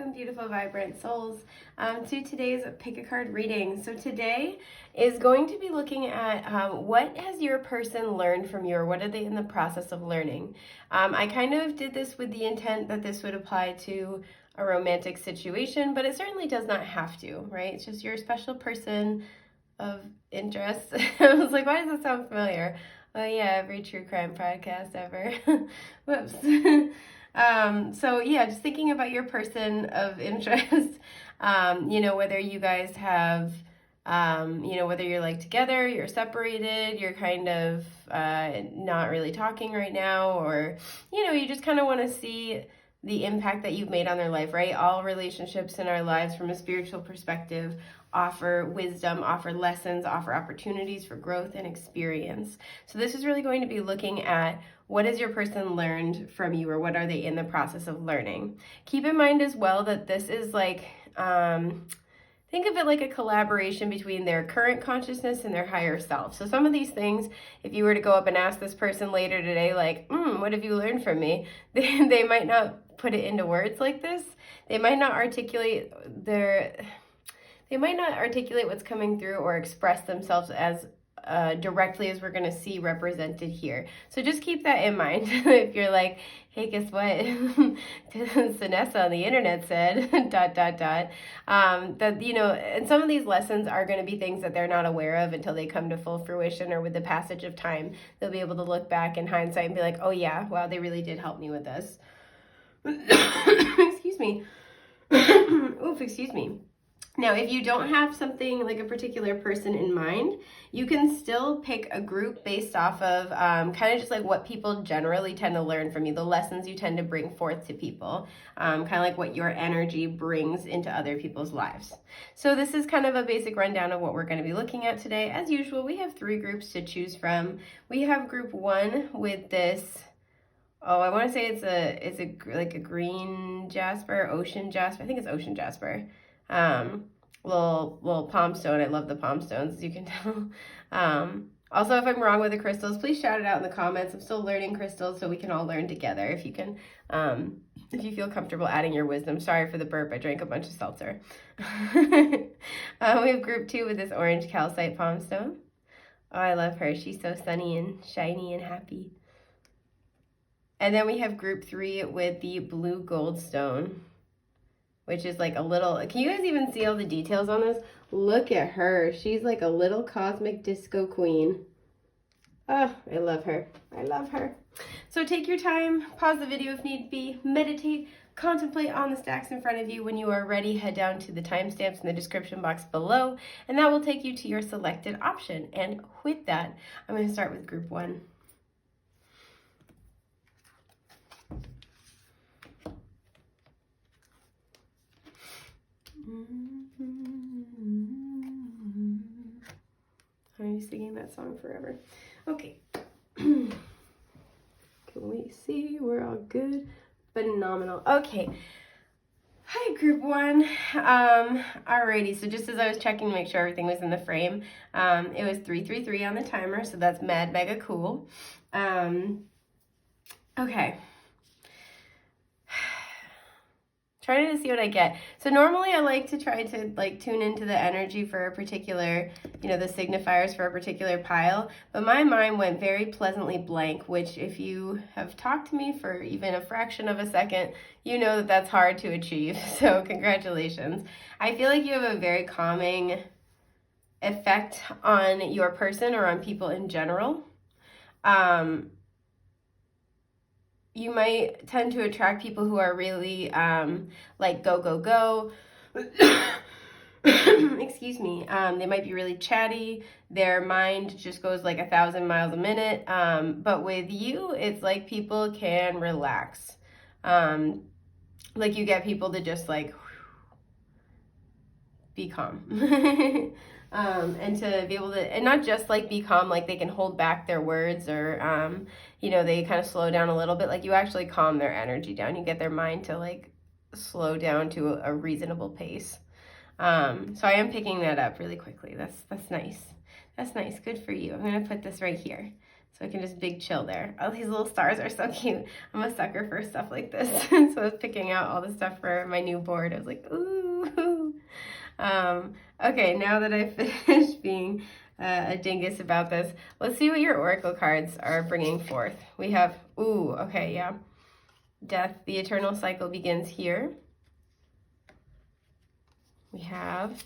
welcome beautiful vibrant souls to today's pick a card reading. So today is going to be looking at what has your person learned from you, or what are they in the process of learning. I kind of did this with the intent that this would apply to a romantic situation, but it certainly does not have to, right? It's just your special person of interest. I was like, why does that sound familiar? Oh yeah, every true crime podcast ever. Whoops. So yeah, just thinking about your person of interest, whether you guys have, whether you're like together, you're separated, you're kind of not really talking right now, or, you just kind of want to see the impact that you've made on their life, right? All relationships in our lives from a spiritual perspective offer wisdom, offer lessons, offer opportunities for growth and experience. So this is really going to be looking at what has your person learned from you, or what are they in the process of learning. Keep in mind as well that this is like, think of it like a collaboration between their current consciousness and their higher self. So some of these things, if you were to go up and ask this person later today, like, what have you learned from me? They might not put it into words like this. They might not articulate what's coming through or express themselves as directly as we're going to see represented here. So just keep that in mind. If you're like, hey, guess what? Sinessa on the internet said, ... that, and some of these lessons are going to be things that they're not aware of until they come to full fruition, or with the passage of time, they'll be able to look back in hindsight and be like, oh yeah, wow, they really did help me with this. Excuse me. Oof, excuse me. Now, if you don't have something like a particular person in mind, you can still pick a group based off of kind of just like what people generally tend to learn from you, the lessons you tend to bring forth to people, kind of like what your energy brings into other people's lives. So this is kind of a basic rundown of what we're going to be looking at today. As usual, we have 3 groups to choose from. We have group 1 with this, I want to say it's a green jasper, ocean jasper. I think it's ocean jasper. Little palm stone. I love the palm stones, as you can tell. Also, if I'm wrong with the crystals, please shout it out in the comments. I'm still learning crystals, so we can all learn together. If you can, if you feel comfortable adding your wisdom. Sorry for the burp. I drank a bunch of seltzer. We have group 2 with this orange calcite palm stone. Oh, I love her. She's so sunny and shiny and happy. And then we have group 3 with the blue gold stone, which is like a little, can you guys even see all the details on this? Look at her. She's like a little cosmic disco queen. Oh, I love her. I love her. So take your time, pause the video if need be, meditate, contemplate on the stacks in front of you. When you are ready, head down to the timestamps in the description box below, and that will take you to your selected option. And with that, I'm going to start with group 1. I'm singing that song forever. Okay. Can we see? We're all good. Phenomenal. Okay. Hi, group 1. Alrighty. So just as I was checking to make sure everything was in the frame, it was 333 on the timer, so that's mad mega cool. Okay. Trying to see what I get. So normally I like to try to like tune into the energy for a particular, the signifiers for a particular pile, but my mind went very pleasantly blank, which if you have talked to me for even a fraction of a second, you know that that's hard to achieve. So congratulations. I feel like you have a very calming effect on your person or on people in general. You might tend to attract people who are really like go, go, go. Excuse me. They might be really chatty. Their mind just goes like 1,000 miles a minute. But with you, it's like people can relax. Like you get people to just like be calm. And to be able to, and not just like be calm, like they can hold back their words, or, they kind of slow down a little bit. Like you actually calm their energy down. You get their mind to like slow down to a reasonable pace. So I am picking that up really quickly. That's nice. That's nice. Good for you. I'm going to put this right here. So I can just big chill there. Oh, these little stars are so cute. I'm a sucker for stuff like this. So I was picking out all the stuff for my new board. I was like, ooh. Okay, now that I've finished being a dingus about this, let's see what your oracle cards are bringing forth. We have, ooh, okay, yeah. Death, the eternal cycle begins here. We have,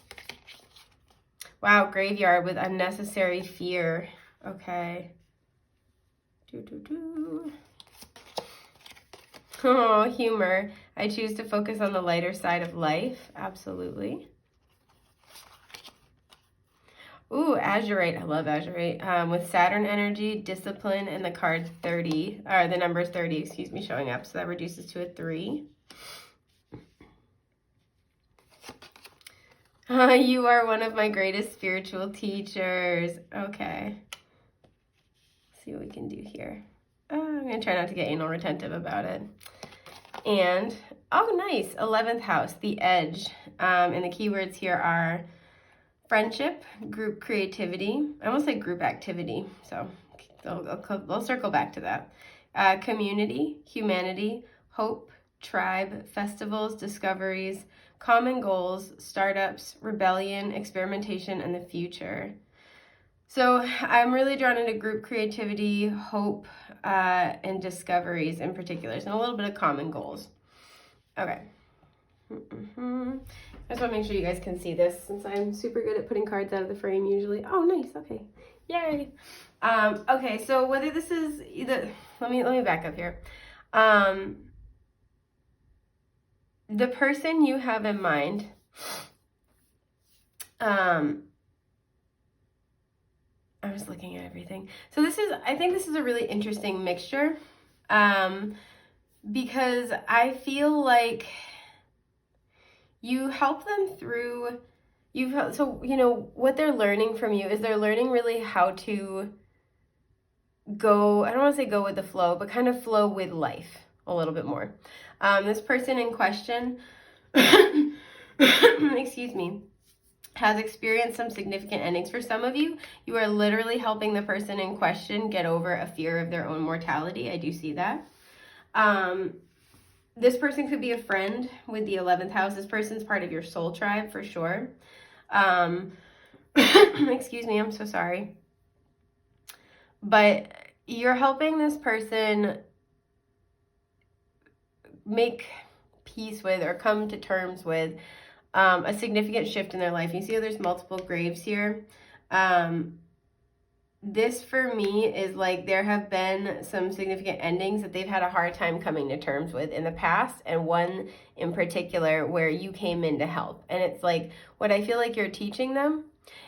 wow, graveyard with unnecessary fear. Okay. Oh, humor. I choose to focus on the lighter side of life. Absolutely. Ooh, azurite. I love azurite. With Saturn energy, discipline, and the card 30, or the number 30, excuse me, showing up. So that reduces to a 3. You are one of my greatest spiritual teachers. Okay. Let's see what we can do here. I'm going to try not to get anal retentive about it. And, oh, nice. 11th house, the edge. And the keywords here are friendship, group creativity. I almost say group activity, so I'll circle back to that. Community, humanity, hope, tribe, festivals, discoveries, common goals, startups, rebellion, experimentation, and the future. So I'm really drawn into group creativity, hope, and discoveries in particular, and a little bit of common goals. Okay. I just want to make sure you guys can see this since I'm super good at putting cards out of the frame usually. Oh, nice. Okay. Yay. Okay, so whether this is either, let me back up here. The person you have in mind, I'm just looking at everything. So I think this is a really interesting mixture, because I feel like you help them through, so, you know, what they're learning from you is they're learning really how to go, I don't want to say go with the flow, but kind of flow with life a little bit more. This person in question, excuse me, has experienced some significant endings. For some of you, you are literally helping the person in question get over a fear of their own mortality. I do see that. This person could be a friend with the 11th house. This person's part of your soul tribe for sure. Excuse me, I'm so sorry. But you're helping this person make peace with or come to terms with a significant shift in their life. You see how there's multiple graves here? This for me is like there have been some significant endings that they've had a hard time coming to terms with in the past, and one in particular where you came in to help. And it's like what I feel like you're teaching them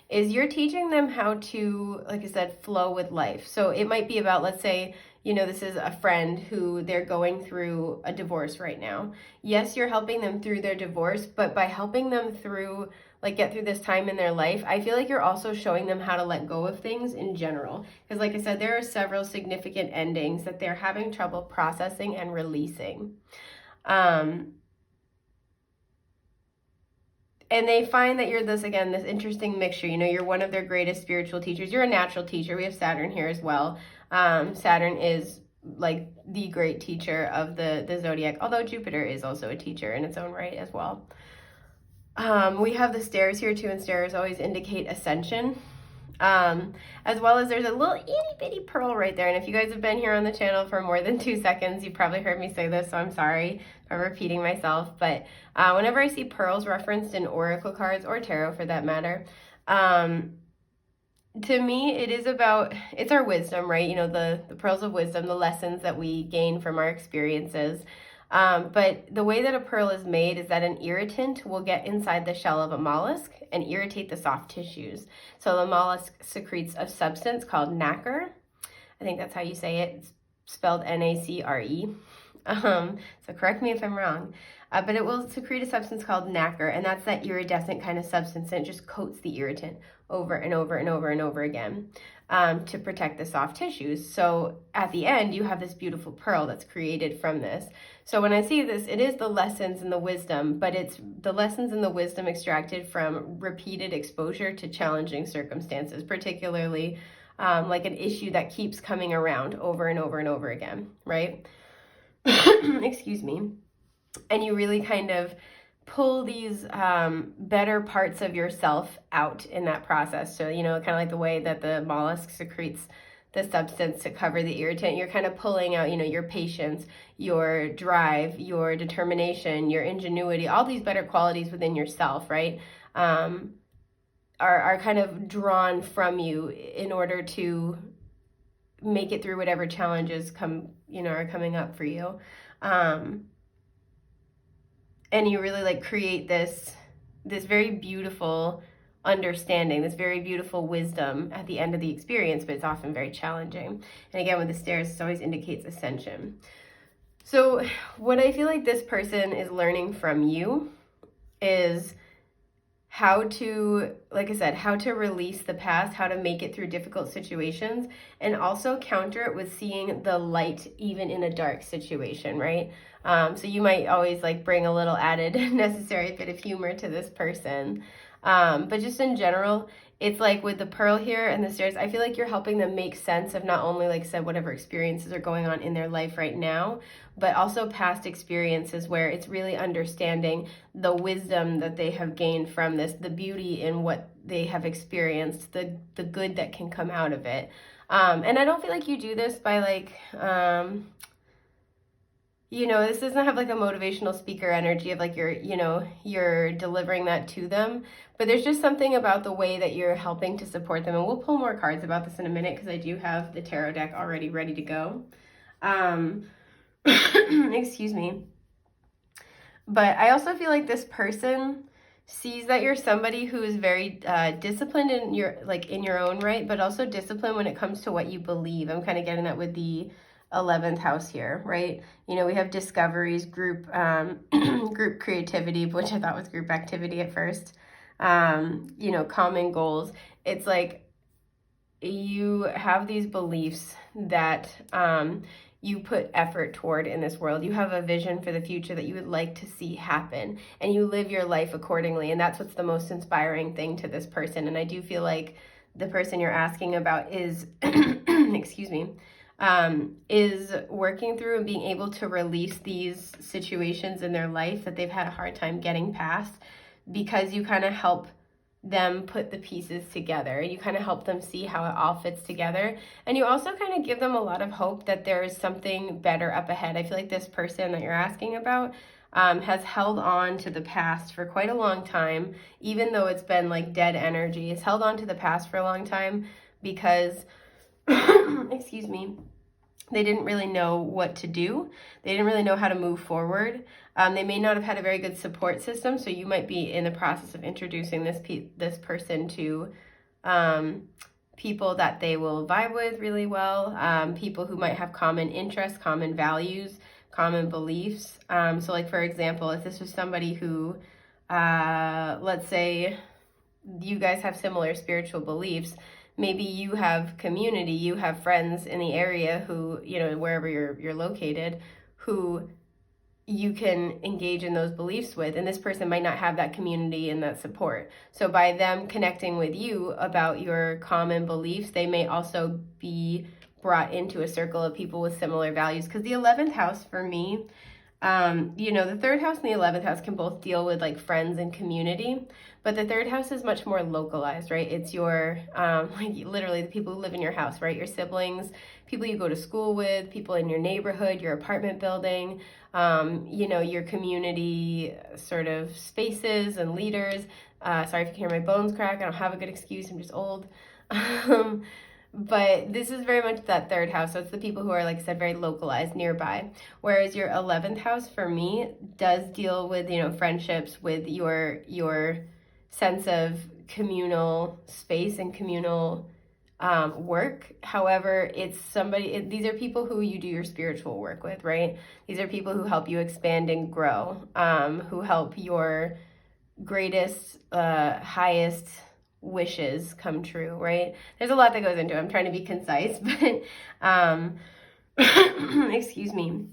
is you're teaching them how to, like I said, flow with life. So it might be about, let's say, you know, this is a friend who they're going through a divorce right now. Yes, you're helping them through their divorce, but by helping them through, like, get through this time in their life, I feel like you're also showing them how to let go of things in general. Because like I said, there are several significant endings that they're having trouble processing and releasing. And they find that you're this interesting mixture. You know, you're one of their greatest spiritual teachers. You're a natural teacher. We have Saturn here as well. Saturn is like the great teacher of the zodiac, although Jupiter is also a teacher in its own right as well. We have the stairs here too, and stairs always indicate ascension. As well as there's a little itty bitty pearl right there. And if you guys have been here on the channel for more than 2 seconds, you've probably heard me say this, so I'm sorry for repeating myself. But whenever I see pearls referenced in oracle cards or tarot for that matter, to me, it's our wisdom, right? You know, the pearls of wisdom, the lessons that we gain from our experiences. But the way that a pearl is made is that an irritant will get inside the shell of a mollusk and irritate the soft tissues. So the mollusk secretes a substance called nacre. I think that's how you say it. It's spelled N-A-C-R-E. So correct me if I'm wrong. But it will secrete a substance called nacre, and that's that iridescent kind of substance, and it just coats the irritant over and over and over and over again to protect the soft tissues. So at the end, you have this beautiful pearl that's created from this. So when I see this, it is the lessons and the wisdom, but it's the lessons and the wisdom extracted from repeated exposure to challenging circumstances, particularly like an issue that keeps coming around over and over and over again, right? Excuse me. And you really kind of pull these better parts of yourself out in that process. So, kind of like the way that the mollusk secretes the substance to cover the irritant, you're kind of pulling out, your patience, your drive, your determination, your ingenuity, all these better qualities within yourself, right? Are kind of drawn from you in order to make it through whatever challenges are coming up for you. And you really like create this very beautiful understanding, this very beautiful wisdom at the end of the experience, but it's often very challenging. And again, with the stairs, this always indicates ascension. So what I feel like this person is learning from you is how to, like I said, how to release the past, how to make it through difficult situations, and also counter it with seeing the light even in a dark situation, right? So you might always like bring a little added necessary bit of humor to this person. But just in general, it's like with the pearl here and the stairs, I feel like you're helping them make sense of not only, like I said, whatever experiences are going on in their life right now, but also past experiences where it's really understanding the wisdom that they have gained from this, the beauty in what they have experienced, the good that can come out of it. And I don't feel like you do this by like, this doesn't have like a motivational speaker energy of like you're delivering that to them, but there's just something about the way that you're helping to support them. And we'll pull more cards about this in a minute because I do have the tarot deck already ready to go. Excuse me. But I also feel like this person sees that you're somebody who is very disciplined in your own right, but also disciplined when it comes to what you believe. I'm kind of getting that with the 11th house here, right? We have discoveries, group group creativity, which I thought was group activity at first. Common goals. It's like you have these beliefs that you put effort toward in this world. You have a vision for the future that you would like to see happen, and you live your life accordingly. And that's what's the most inspiring thing to this person. And I do feel like the person you're asking about is, excuse me, is working through and being able to release these situations in their life that they've had a hard time getting past, because you kind of help them put the pieces together. You kind of help them see how it all fits together. And you also kind of give them a lot of hope that there is something better up ahead. I feel like this person that you're asking about has held on to the past for quite a long time, even though it's been like dead energy. It's held on to the past for a long time because, excuse me, they didn't really know what to do. They didn't really know how to move forward. They may not have had a very good support system, so you might be in the process of introducing this person to people that they will vibe with really well, people who might have common interests, common values, common beliefs. So like, for example, if this was somebody who, let's say you guys have similar spiritual beliefs, maybe you have community, you have friends in the area who, wherever you're located, who you can engage in those beliefs with, and this person might not have that community and that support. So by them connecting with you about your common beliefs, they may also be brought into a circle of people with similar values. Because the 11th house for me, the third house and the 11th house can both deal with like friends and community, but the third house is much more localized, right? It's your, like literally the people who live in your house, right? Your siblings, people you go to school with, people in your neighborhood, your apartment building, your community sort of spaces and leaders. Sorry if you can hear my bones crack. I don't have a good excuse. I'm just old. But this is very much that third house. So it's the people who are, like I said, very localized, nearby. Whereas your 11th house, for me, does deal with, friendships, with your sense of communal space and communal work. However, these are people who you do your spiritual work with, right? These are people who help you expand and grow, who help your greatest, highest wishes come true, right? There's a lot that goes into it. I'm trying to be concise, but excuse me.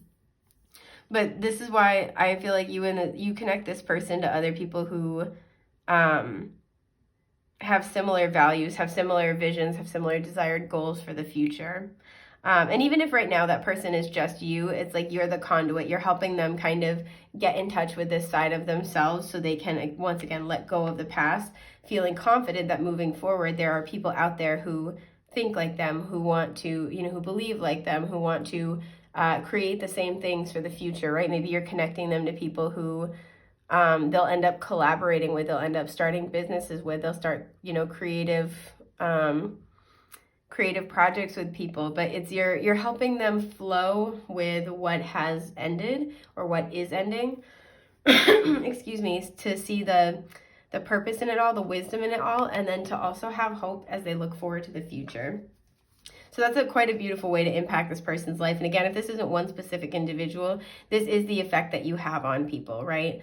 But this is why I feel like you connect this person to other people who have similar values, have similar visions, have similar desired goals for the future. And even if right now that person is just you, it's like you're the conduit. You're helping them kind of get in touch with this side of themselves so they can, once again, let go of the past, feeling confident that moving forward, there are people out there who think like them, who want to, who believe like them, who want to create the same things for the future, right? Maybe you're connecting them to people who they'll end up collaborating with, they'll end up starting businesses with, they'll start, creative projects with people, but it's you're helping them flow with what has ended or what is ending. Excuse me, to see the purpose in it all, the wisdom in it all, and then to also have hope as they look forward to the future. So that's quite a beautiful way to impact this person's life. And again, if this isn't one specific individual, this is the effect that you have on people, right?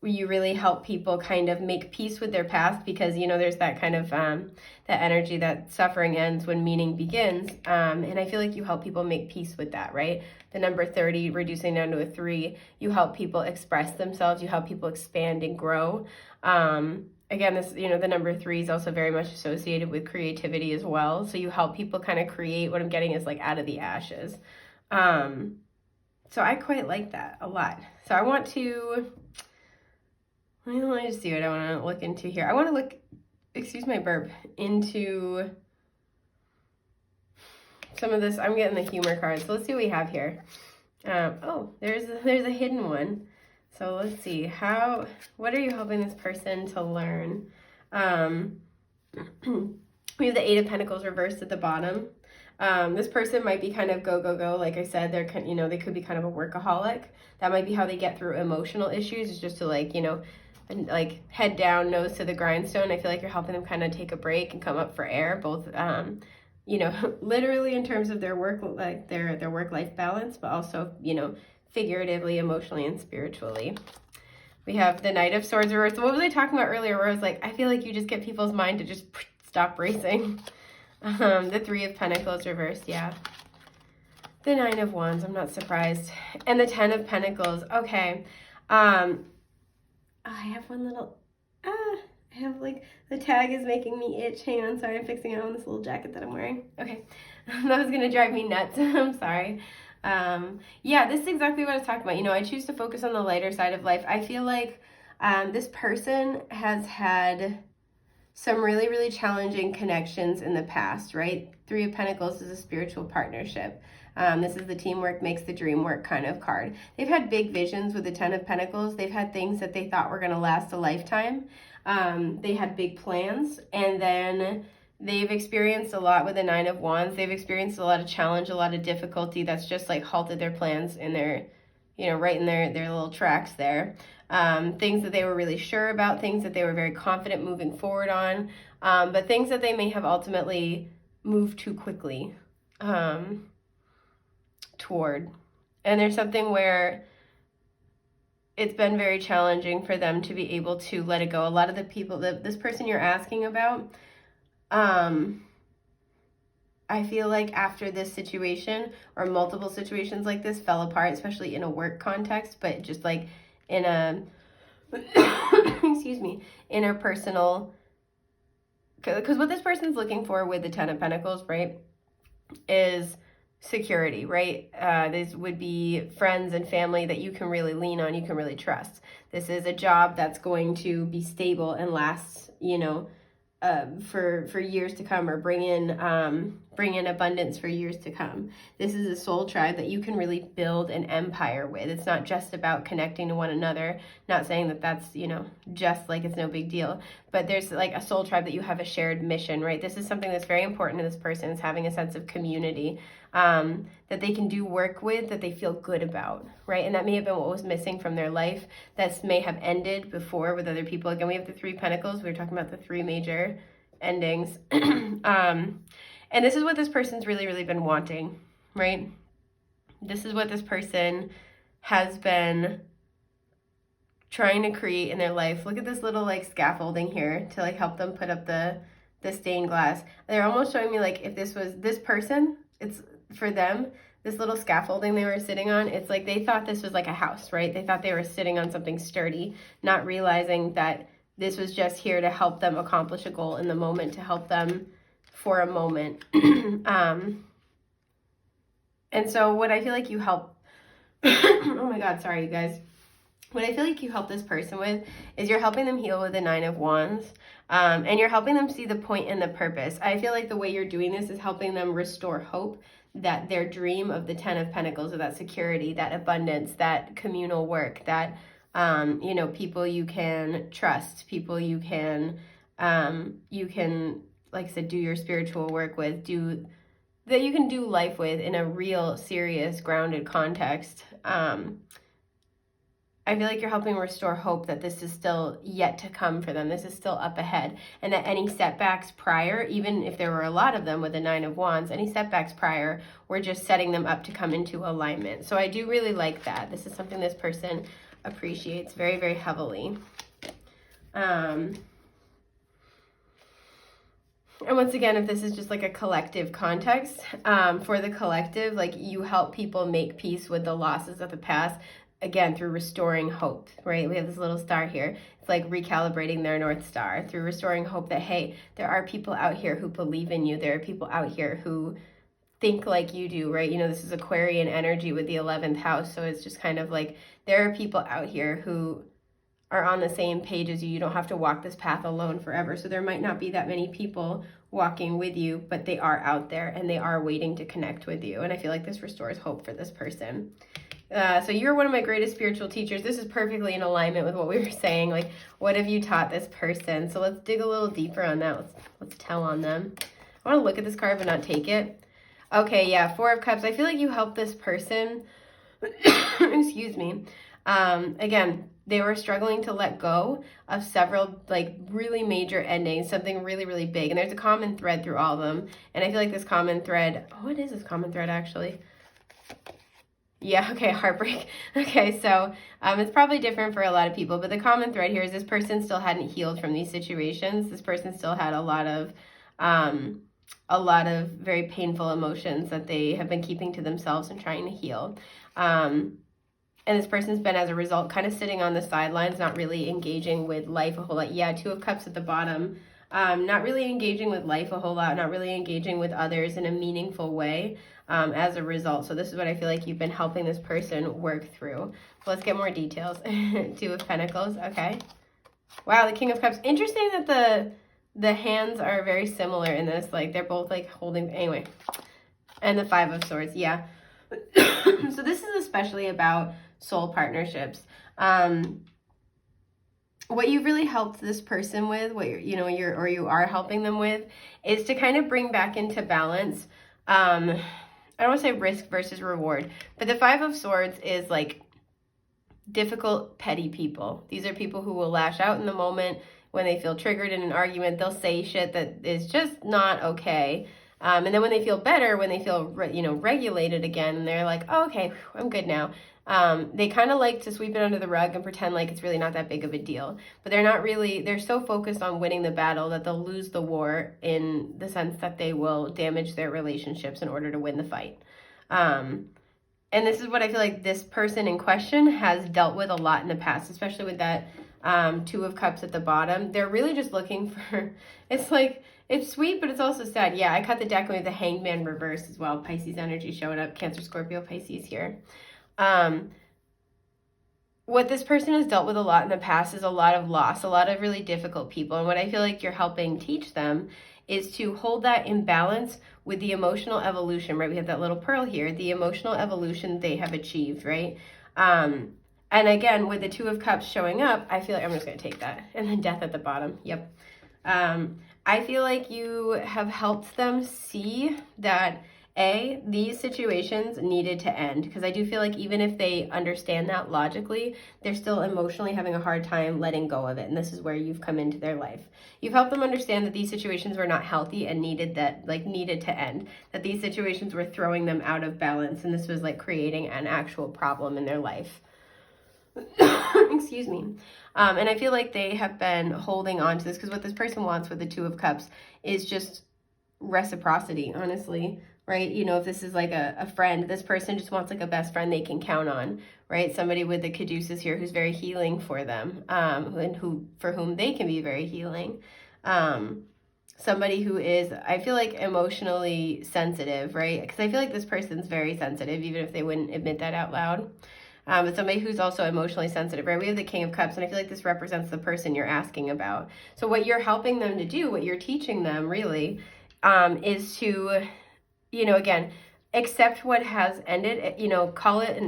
You really help people kind of make peace with their past, because there's that kind of that energy that suffering ends when meaning begins, and I feel like you help people make peace with that, right? The number 30 reducing down to a 3, you help people express themselves, you help people expand and grow. Again, this the number 3 is also very much associated with creativity as well, so you help people kind of create. What I'm getting is like out of the ashes. So I quite like that a lot. So I want to let me just see what I want to look into here. I want to look, excuse my burp, into some of this. I'm getting the humor cards. So let's see what we have here. Oh, there's a hidden one. So let's see. What are you helping this person to learn? We have the 8 of Pentacles reversed at the bottom. This person might be kind of go, go, go. Like I said, they could be kind of a workaholic. That might be how they get through emotional issues, is just to like head down, nose to the grindstone. I feel like you're helping them kind of take a break and come up for air, both literally in terms of their work, like their work-life balance, but also figuratively, emotionally, and spiritually. We have the Knight of Swords reversed. So what was I talking about earlier, where I was like, I feel like you just get people's mind to just stop racing. The 3 of Pentacles reversed, yeah. The 9 of Wands, I'm not surprised. And the 10 of Pentacles, okay. I have one little, I have the tag is making me itch. Hang on, sorry, I'm fixing it on this little jacket that I'm wearing. Okay, that was gonna drive me nuts. I'm sorry. Yeah, this is exactly what I was talking about. I choose to focus on the lighter side of life. I feel like this person has had some really, really challenging connections in the past, right? 3 of Pentacles is a spiritual partnership. This is the teamwork makes the dream work kind of card. They've had big visions with the 10 of Pentacles. They've had things that they thought were going to last a lifetime. They had big plans, and then they've experienced a lot with the 9 of Wands. They've experienced a lot of challenge, a lot of difficulty that's just like halted their plans in their, right in their little tracks there. Things that they were really sure about, things that they were very confident moving forward on, but things that they may have ultimately moved too quickly toward. And there's something where it's been very challenging for them to be able to let it go. A lot of the people, this person you're asking about, I feel like after this situation, or multiple situations like this, fell apart, especially in a work context, but just like in a excuse me, interpersonal, because what this person's looking for with the 10 of Pentacles, right, is security, right? This would be friends and family that you can really lean on, you can really trust. This is a job that's going to be stable and last, for years to come, or bring in abundance for years to come. This is a soul tribe that you can really build an empire with. It's not just about connecting to one another. Not saying that that's, just like it's no big deal, but there's like a soul tribe that you have a shared mission, right? This is something that's very important to this person, is having a sense of community, that they can do work with, that they feel good about, right? And that may have been what was missing from their life. That may have ended before with other people. Again, we have the 3 Pentacles. We were talking about the 3 major endings. And this is what this person's really, really been wanting, right? This is what this person has been trying to create in their life. Look at this little scaffolding here to help them put up the stained glass. They're almost showing me if this was this person, it's for them, this little scaffolding they were sitting on, it's like they thought this was like a house, right? They thought they were sitting on something sturdy, not realizing that this was just here to help them accomplish a goal in the moment, to help them for a moment. And so what I feel like you help, oh my God, sorry you guys. What I feel like you help this person with is you're helping them heal with the 9 of Wands, and you're helping them see the point and the purpose. I feel like the way you're doing this is helping them restore hope that their dream of the 10 of Pentacles, of that security, that abundance, that communal work, that, you know, people you can trust, people you can, like I said, do your spiritual work with, that you can do life with in a real, serious, grounded context. I feel like you're helping restore hope that this is still yet to come for them. This is still up ahead. And that any setbacks prior, even if there were a lot of them with the 9 of Wands, any setbacks prior were just setting them up to come into alignment. So I do really like that. This is something this person appreciates very, very heavily. And once again, if this is just like a collective context, for the collective, like you help people make peace with the losses of the past, again, through restoring hope, right? We have this little star here. It's like recalibrating their North Star through restoring hope that, hey, there are people out here who believe in you. There are people out here who think like you do, right? You know, this is Aquarian energy with the 11th house. So it's just kind of like there are people out here who are on the same page as you. You don't have to walk this path alone forever. So there might not be that many people walking with you, but they are out there and they are waiting to connect with you. And I feel like this restores hope for this person. So you're one of my greatest spiritual teachers. This is perfectly in alignment with what we were saying. Like, what have you taught this person? So let's dig a little deeper on that. Let's tell on them. I want to look at this card but not take it. Okay, yeah, 4 of Cups. I feel like you helped this person. Excuse me. Again, they were struggling to let go of several like really major endings, something really, really big. And there's a common thread through all of them. And I feel like this common thread, what is this common thread actually? Yeah, okay, heartbreak. Okay, so it's probably different for a lot of people, but the common thread here is this person still hadn't healed from these situations. This person still had a lot of very painful emotions that they have been keeping to themselves and trying to heal. And this person's been, as a result, kind of sitting on the sidelines, not really engaging with life a whole lot. Yeah, 2 of Cups at the bottom. Not really engaging with life a whole lot, not really engaging with others in a meaningful way as a result. So this is what I feel like you've been helping this person work through. So let's get more details. 2 of Pentacles, okay. Wow, the King of Cups. Interesting that the hands are very similar in this. Like, they're both, like, holding, anyway. And the 5 of Swords, yeah. So this is especially about soul partnerships. What you've really helped this person with, what you are helping them with, is to kind of bring back into balance. I don't want to say risk versus reward, but the 5 of Swords is like difficult, petty people. These are people who will lash out in the moment when they feel triggered in an argument. They'll say shit that is just not okay. And then when they feel better, when they feel regulated again, and they're like, oh, okay, I'm good now. They kind of like to sweep it under the rug and pretend like it's really not that big of a deal. But they're not really, they're so focused on winning the battle that they'll lose the war, in the sense that they will damage their relationships in order to win the fight. And this is what I feel like this person in question has dealt with a lot in the past, especially with that 2 of Cups at the bottom. They're really just looking for, it's like, it's sweet, but it's also sad. Yeah, I cut the deck with the Hangman reverse as well. Pisces energy showing up. Cancer, Scorpio, Pisces here. What this person has dealt with a lot in the past is a lot of loss, a lot of really difficult people. And what I feel like you're helping teach them is to hold that in balance with the emotional evolution, right? We have that little pearl here, the emotional evolution they have achieved, right? And again, with the 2 of Cups showing up, I feel like I'm just going to take that. And then Death at the bottom. Yep. I feel like you have helped them see that, these situations needed to end, because I do feel like even if they understand that logically, they're still emotionally having a hard time letting go of it. And this is where you've come into their life. You've helped them understand that these situations were not healthy and needed to end, that these situations were throwing them out of balance, and this was like creating an actual problem in their life. Excuse me. And I feel like they have been holding on to this, because what this person wants with the 2 of Cups is just reciprocity, honestly. right? You know, if this is like a friend, this person just wants like a best friend they can count on, right? Somebody with the caduceus here who's very healing for them, and for whom they can be very healing. Somebody who is, I feel like, emotionally sensitive, right? Because I feel like this person's very sensitive, even if they wouldn't admit that out loud. But somebody who's also emotionally sensitive, right? We have the King of Cups, and I feel like this represents the person you're asking about. So what you're helping them to do, what you're teaching them really, is to, you know, again, accept what has ended, you know, call it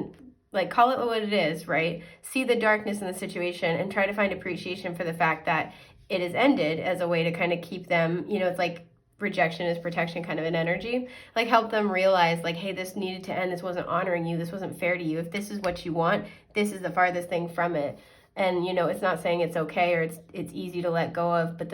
what it is, right? See the darkness in the situation and try to find appreciation for the fact that it is ended, as a way to kind of keep them, you know, it's like rejection is protection kind of an energy. Like, help them realize, like, hey, this needed to end. This wasn't honoring you. This wasn't fair to you. If this is what you want, this is the farthest thing from it. And, you know, it's not saying it's okay or it's easy to let go of, but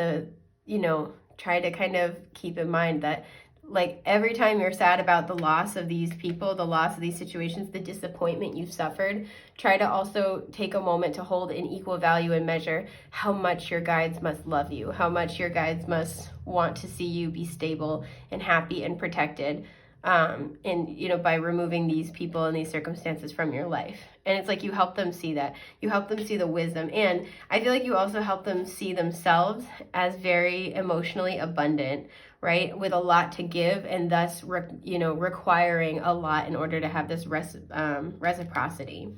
you know, try to kind of keep in mind that, like, every time you're sad about the loss of these people, the loss of these situations, the disappointment you've suffered, try to also take a moment to hold in equal value and measure how much your guides must love you, how much your guides must want to see you be stable and happy and protected. And, you know, by removing these people and these circumstances from your life. And it's like you help them see that. You help them see the wisdom. And I feel like you also help them see themselves as very emotionally abundant, right? With a lot to give, and thus, you know, requiring a lot in order to have this reciprocity.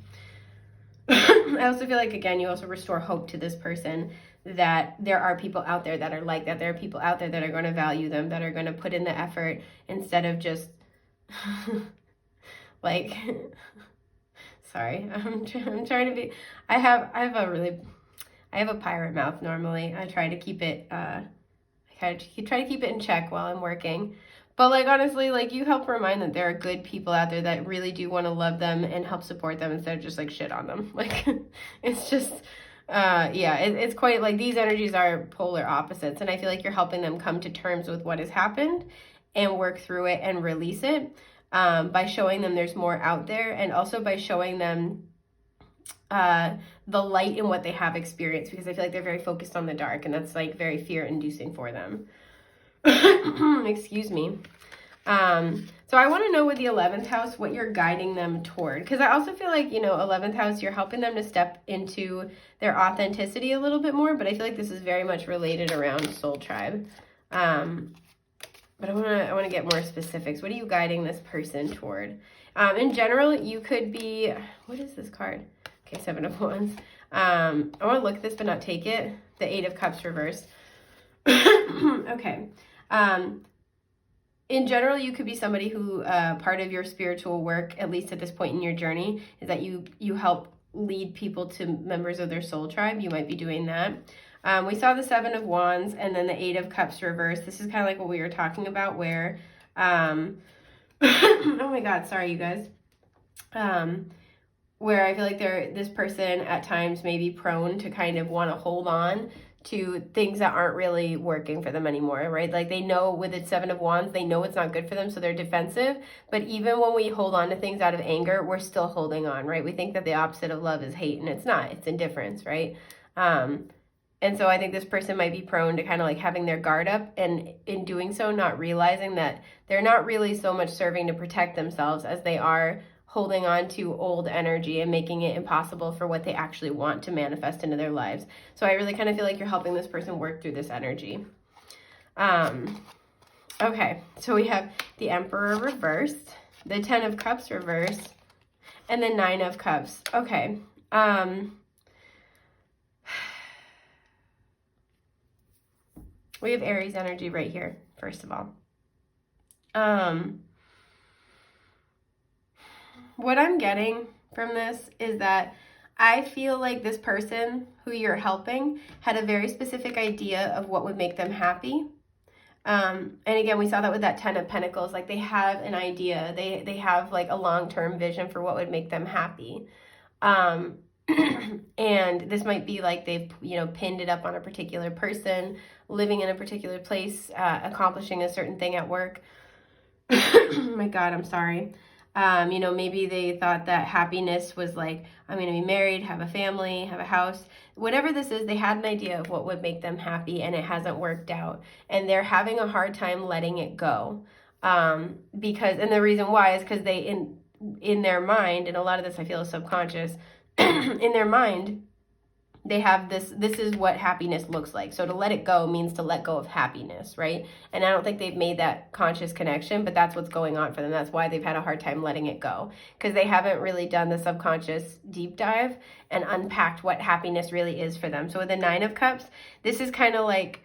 I also feel like, again, you also restore hope to this person, that there are people out there that are like that. There are people out there that are going to value them, that are going to put in the effort instead of just like, sorry, I'm trying to be, I have a pirate mouth normally. I try to keep it, try to keep it in check while I'm working. But, like, honestly, like, you help remind them there are good people out there that really do want to love them and help support them instead of just, like, shit on them. Like, it's just, it's quite, like, these energies are polar opposites. And I feel like you're helping them come to terms with what has happened and work through it and release it, by showing them there's more out there, and also by showing them the light in what they have experienced, because I feel like they're very focused on the dark, and that's, like, very fear-inducing for them. Excuse me. So I want to know with the 11th house what you're guiding them toward, because I also feel like, you know, 11th house, you're helping them to step into their authenticity a little bit more, but I feel like this is very much related around soul tribe. But I want to get more specifics. What are you guiding this person toward? In general, you could be, what is this card? Okay, 7 of Wands. I want to look at this but not take it. The 8 of Cups reversed. Okay. In general, you could be somebody who, part of your spiritual work, at least at this point in your journey, is that you help lead people to members of their soul tribe. You might be doing that. We saw the 7 of Wands and then the 8 of Cups reversed. This is kind of like what we were talking about, where, oh my God, sorry, you guys. Where I feel like this person at times may be prone to kind of want to hold on to things that aren't really working for them anymore, right? Like, they know with the 7 of Wands, they know it's not good for them, so they're defensive. But even when we hold on to things out of anger, we're still holding on, right? We think that the opposite of love is hate, and it's not. It's indifference, right? And so I think this person might be prone to kind of like having their guard up, and in doing so, not realizing that they're not really so much serving to protect themselves as they are holding on to old energy and making it impossible for what they actually want to manifest into their lives. So I really kind of feel like you're helping this person work through this energy. Okay, so we have the Emperor reversed, the 10 of Cups reversed, and the 9 of Cups. Okay. We have Aries energy right here, first of all. What I'm getting from this is that I feel like this person who you're helping had a very specific idea of what would make them happy. And again, we saw that with that 10 of Pentacles. Like, they have an idea. They have like a long-term vision for what would make them happy. And this might be like they've, pinned it up on a particular person, living in a particular place, accomplishing a certain thing at work. Oh my God, I'm sorry. Maybe they thought that happiness was like, I'm going to be married, have a family, have a house. Whatever this is, they had an idea of what would make them happy, and it hasn't worked out. And they're having a hard time letting it go. Because, and the reason why is because they, in their mind, and a lot of this I feel is subconscious, in their mind, they have this is what happiness looks like. So to let it go means to let go of happiness, right? And I don't think they've made that conscious connection, but that's what's going on for them. That's why they've had a hard time letting it go, because they haven't really done the subconscious deep dive and unpacked what happiness really is for them. So with the 9 of Cups, this is kind of like,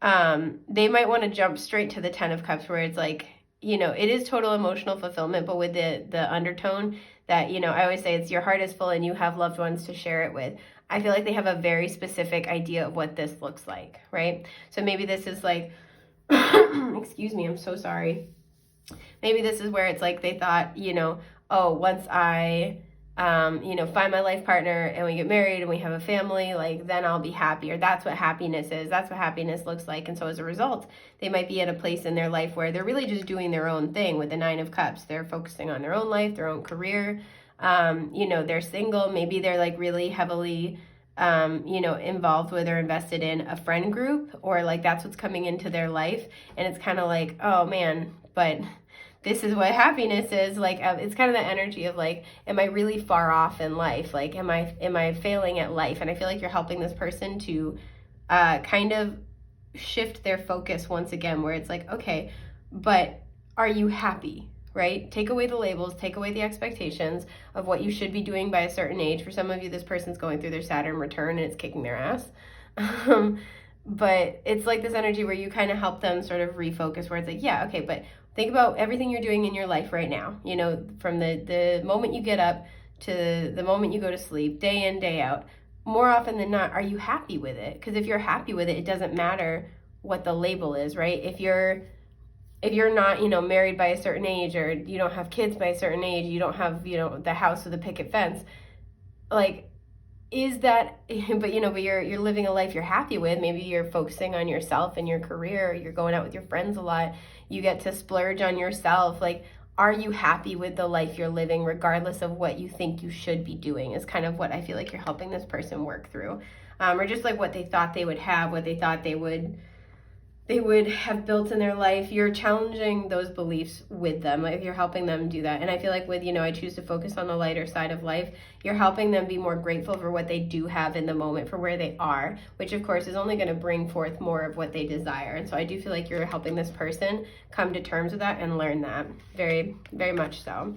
they might want to jump straight to the 10 of Cups, where it's like, you know, it is total emotional fulfillment, but with the undertone that, you know, I always say it's your heart is full and you have loved ones to share it with. I feel like they have a very specific idea of what this looks like, right? So maybe this is like, excuse me, I'm so sorry. Maybe this is where it's like they thought, you know, oh, once I, you know, find my life partner and we get married and we have a family, like then I'll be happy, or that's what happiness is. That's what happiness looks like. And so as a result, they might be at a place in their life where they're really just doing their own thing with the 9 of Cups. They're focusing on their own life, their own career. You know, they're single. Maybe they're like really heavily, you know, involved with or invested in a friend group, or like that's what's coming into their life. And it's kind of like, oh man, but this is what happiness is. Like, it's kind of the energy of like, am I really far off in life? Like, am I failing at life? And I feel like you're helping this person to kind of shift their focus once again, where it's like, okay, but are you happy? Right? Take away the labels, take away the expectations of what you should be doing by a certain age. For some of you, this person's going through their Saturn return and it's kicking their ass. But it's like this energy where you kind of help them sort of refocus, where it's like, yeah, okay, but think about everything you're doing in your life right now. You know, from the moment you get up to the moment you go to sleep, day in, day out. More often than not, are you happy with it? Because if you're happy with it, it doesn't matter what the label is, right? If you're not, you know, married by a certain age, or you don't have kids by a certain age, you don't have, you know, the house with a picket fence, like, is that, but, you know, but you're living a life you're happy with. Maybe you're focusing on yourself and your career, you're going out with your friends a lot, you get to splurge on yourself. Like, are you happy with the life you're living, regardless of what you think you should be doing, is kind of what I feel like you're helping this person work through. Or just like what they thought they would have, what they thought they would have built in their life. You're challenging those beliefs with them. Like, you're helping them do that. And I feel like with, you know, I choose to focus on the lighter side of life, you're helping them be more grateful for what they do have in the moment, for where they are, which of course is only going to bring forth more of what they desire. And so I do feel like you're helping this person come to terms with that and learn that. Very, very much so.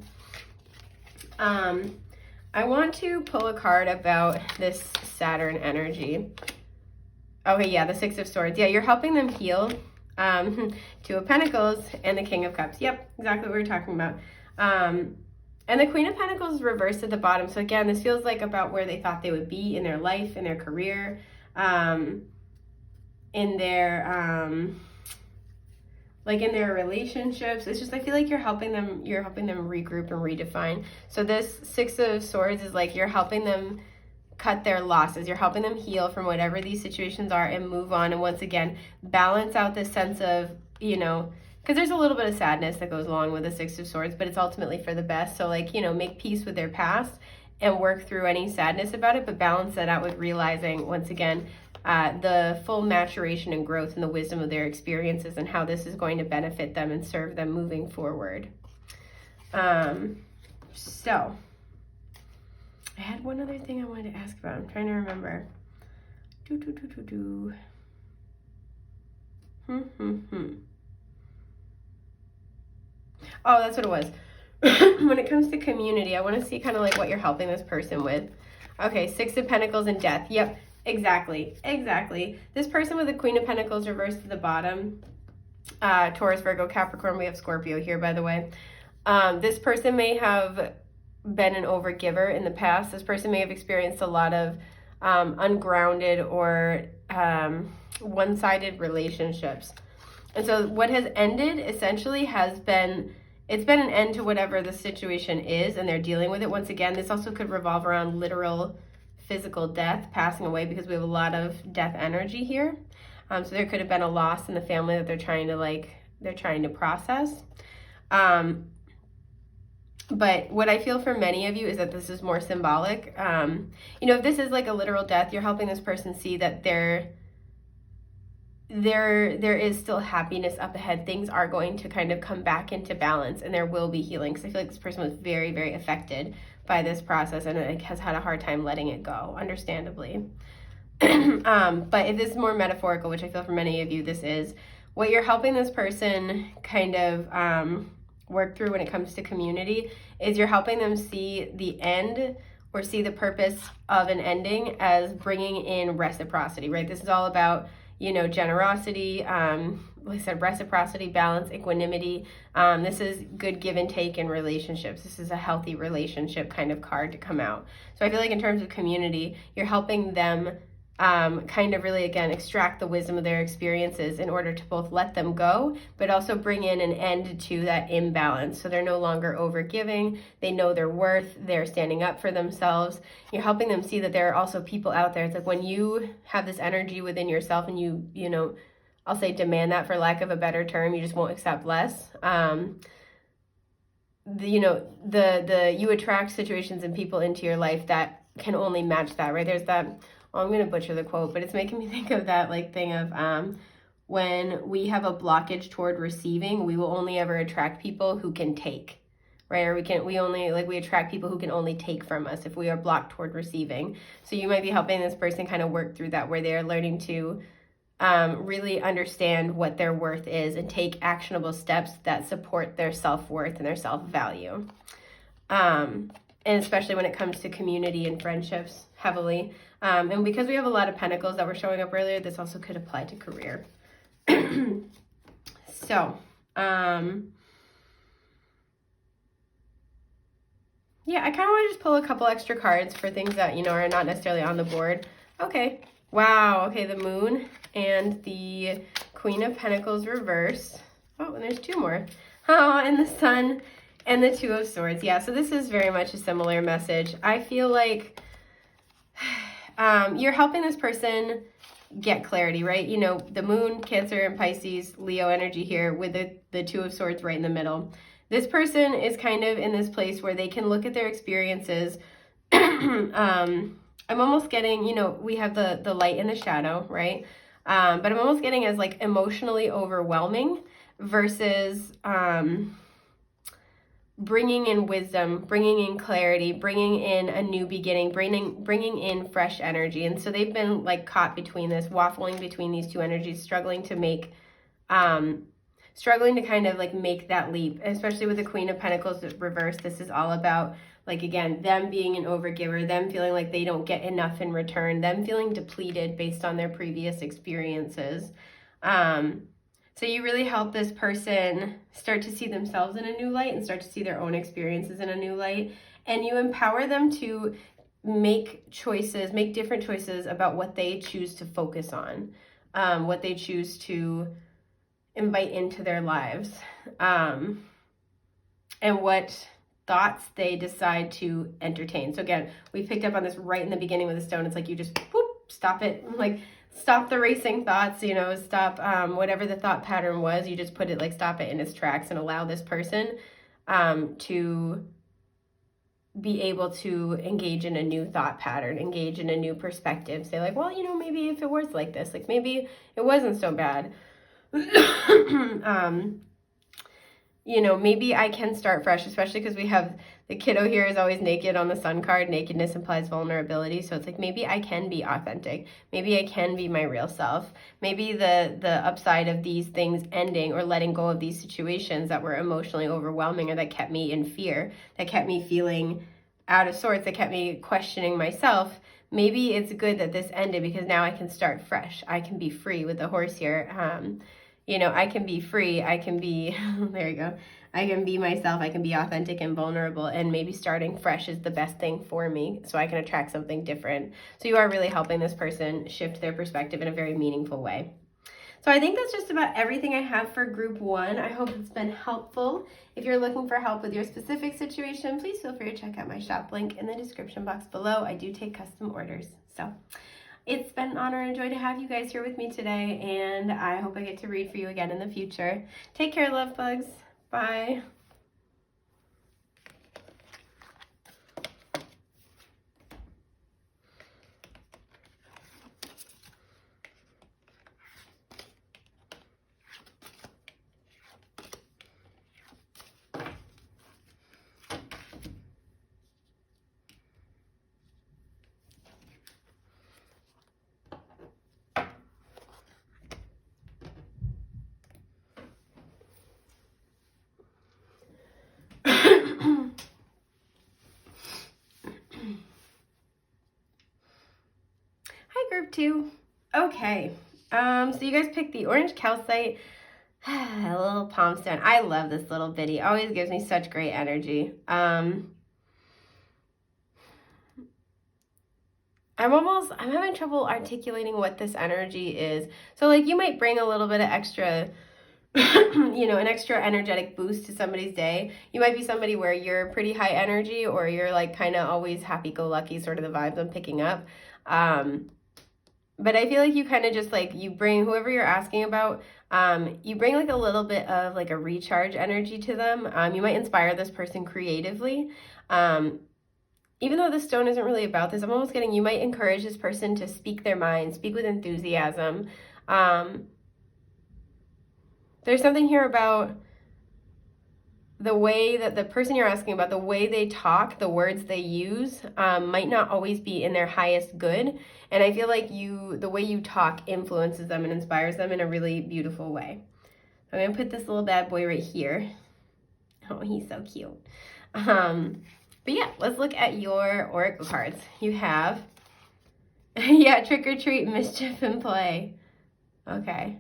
I want to pull a card about this Saturn energy. Okay, yeah, the 6 of Swords. Yeah, you're helping them heal. 2 of Pentacles and the King of Cups. Yep, exactly what we were talking about. And the Queen of Pentacles reversed at the bottom. So again, this feels like about where they thought they would be in their life, in their career, in their like in their relationships. It's just, I feel like you're helping them regroup and redefine. So this 6 of Swords is like you're helping them cut their losses. You're helping them heal from whatever these situations are and move on. And once again, balance out this sense of, you know, because there's a little bit of sadness that goes along with the 6 of Swords, but it's ultimately for the best. So like, you know, make peace with their past and work through any sadness about it, but balance that out with realizing, once again, the full maturation and growth and the wisdom of their experiences and how this is going to benefit them and serve them moving forward. So I had one other thing I wanted to ask about. I'm trying to remember. Oh, that's what it was. When it comes to community, I want to see kind of like what you're helping this person with. Okay, 6 of Pentacles and Death. Yep, exactly. This person with the Queen of Pentacles reversed to the bottom. Taurus, Virgo, Capricorn. We have Scorpio here, by the way. This person may have been an overgiver in the past. This person may have experienced a lot of ungrounded or one-sided relationships. And so what has ended essentially has been, it's been an end to whatever the situation is, and they're dealing with it. Once again, this also could revolve around literal physical death, passing away, because we have a lot of death energy here. So there could have been a loss in the family that they're trying to process. But what I feel for many of you is that this is more symbolic. You know, if this is like a literal death, you're helping this person see that there is still happiness up ahead. Things are going to kind of come back into balance, and there will be healing, because I feel like this person was very, very affected by this process and it has had a hard time letting it go, understandably. But if this is more metaphorical, which I feel for many of you this is, what you're helping this person kind of work through when it comes to community is you're helping them see the end, or see the purpose of an ending, as bringing in reciprocity, right? This is all about, you know, generosity, like I said, reciprocity, balance, equanimity. This is good give and take in relationships. This is a healthy relationship kind of card to come out. So I feel like in terms of community, you're helping them kind of really, again, extract the wisdom of their experiences in order to both let them go, but also bring in an end to that imbalance. So they're no longer overgiving, they know their worth, they're standing up for themselves. You're helping them see that there are also people out there. It's like when you have this energy within yourself and you know, I'll say demand that, for lack of a better term, you just won't accept less. You know, you attract situations and people into your life that can only match that, right? There's that, I'm going to butcher the quote, but it's making me think of that like thing of when we have a blockage toward receiving, we will only ever attract people who can take, right? Or we attract people who can only take from us if we are blocked toward receiving. So you might be helping this person kind of work through that, where they are learning to really understand what their worth is and take actionable steps that support their self-worth and their self-value. And especially when it comes to community and friendships, heavily. And because we have a lot of pentacles that were showing up earlier, this also could apply to career. So, yeah, I kind of want to just pull a couple extra cards for things that, you know, are not necessarily on the board. Okay. Wow. Okay, the Moon and the Queen of Pentacles reverse. Oh, and there's two more. Oh, and the Sun and the Two of Swords. Yeah, so this is very much a similar message. I feel like you're helping this person get clarity, right? You know, the Moon, Cancer, and Pisces, Leo energy here with the Two of Swords right in the middle. This person is kind of in this place where they can look at their experiences. I'm almost getting, you know, we have the light and the shadow, right? But I'm almost getting as like emotionally overwhelming versus bringing in wisdom, bringing in clarity, bringing in a new beginning, bringing in fresh energy. And so they've been like caught between this, waffling between these two energies, struggling to kind of like make that leap, especially with the Queen of Pentacles reversed. This is all about, like, again, them being an overgiver, them feeling like they don't get enough in return, them feeling depleted based on their previous experiences. So you really help this person start to see themselves in a new light and start to see their own experiences in a new light. And you empower them to make choices, make different choices about what they choose to focus on, what they choose to invite into their lives, and what thoughts they decide to entertain. So again, we picked up on this right in the beginning with the stone. It's like you just whoop, stop it, like stop the racing thoughts, you know, stop whatever the thought pattern was, you just put it, like, stop it in its tracks and allow this person to be able to engage in a new thought pattern, engage in a new perspective, say like, well, you know, maybe if it was like this, like maybe it wasn't so bad. You know, maybe I can start fresh, especially because we have the kiddo here is always naked on the Sun card. Nakedness implies vulnerability. So it's like, maybe I can be authentic. Maybe I can be my real self. Maybe the upside of these things ending or letting go of these situations that were emotionally overwhelming or that kept me in fear, that kept me feeling out of sorts, that kept me questioning myself. Maybe it's good that this ended because now I can start fresh. I can be free with the horse here. You know, I can be free, I can be, there you go, I can be myself, I can be authentic and vulnerable, and maybe starting fresh is the best thing for me so I can attract something different. So you are really helping this person shift their perspective in a very meaningful way. So I think that's just about everything I have for group 1. I hope it's been helpful. If you're looking for help with your specific situation, please feel free to check out my shop link in the description box below. I do take custom orders. So it's been an honor and joy to have you guys here with me today, and I hope I get to read for you again in the future. Take care, love bugs. Bye. 2. Okay. So you guys picked the orange calcite, a little palm stone. I love this little bitty. Always gives me such great energy. I'm having trouble articulating what this energy is. So like you might bring a little bit of extra, an extra energetic boost to somebody's day. You might be somebody where you're pretty high energy, or you're like kind of always happy-go-lucky, sort of the vibes I'm picking up. But I feel like you kind of just like, you bring whoever you're asking about, you bring like a little bit of like a recharge energy to them. You might inspire this person creatively. Even though the stone isn't really about this, I'm almost getting you might encourage this person to speak their mind, speak with enthusiasm. There's something here about the way that the person you're asking about, the way they talk, the words they use, might not always be in their highest good. And I feel like the way you talk influences them and inspires them in a really beautiful way. I'm going to put this little bad boy right here. Oh, he's so cute. But yeah, let's look at your oracle cards. You have, yeah, trick or treat, mischief, and play. Okay.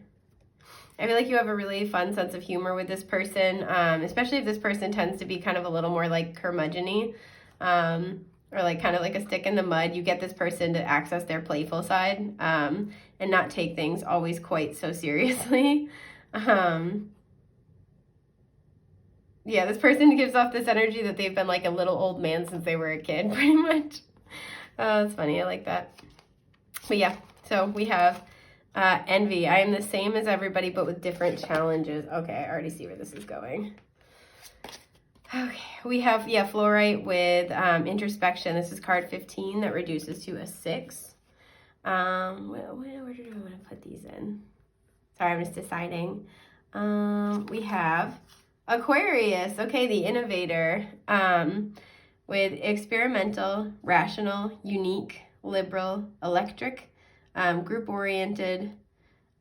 I feel like you have a really fun sense of humor with this person, especially if this person tends to be kind of a little more like curmudgeon-y, or like kind of like a stick in the mud. You get this person to access their playful side, and not take things always quite so seriously. Yeah, this person gives off this energy that they've been like a little old man since they were a kid, pretty much. Oh, that's funny. I like that. But yeah, so we have envy. I am the same as everybody, but with different challenges. Okay, I already see where this is going. Okay, we have, yeah, fluorite with introspection. This is card 15 that reduces to a 6. Where do I want to put these in? Sorry, I'm just deciding. We have Aquarius, okay, the innovator, with experimental, rational, unique, liberal, electric, group-oriented,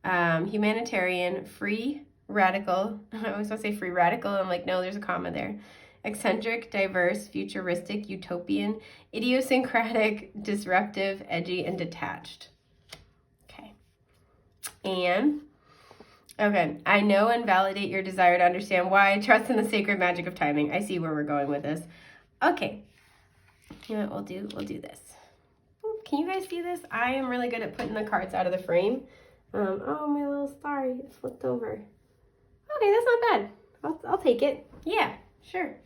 humanitarian, free, radical. I always want to say free radical. I'm like, no, there's a comma there. Eccentric, diverse, futuristic, utopian, idiosyncratic, disruptive, edgy, and detached. Okay. And okay, I know and validate your desire to understand why. Trust in the sacred magic of timing. I see where we're going with this. Okay, you know what we'll do this. Can you guys see this? I am really good at putting the cards out of the frame. Oh, my little star, it flipped over. Okay, that's not bad. I'll take it. Yeah, sure.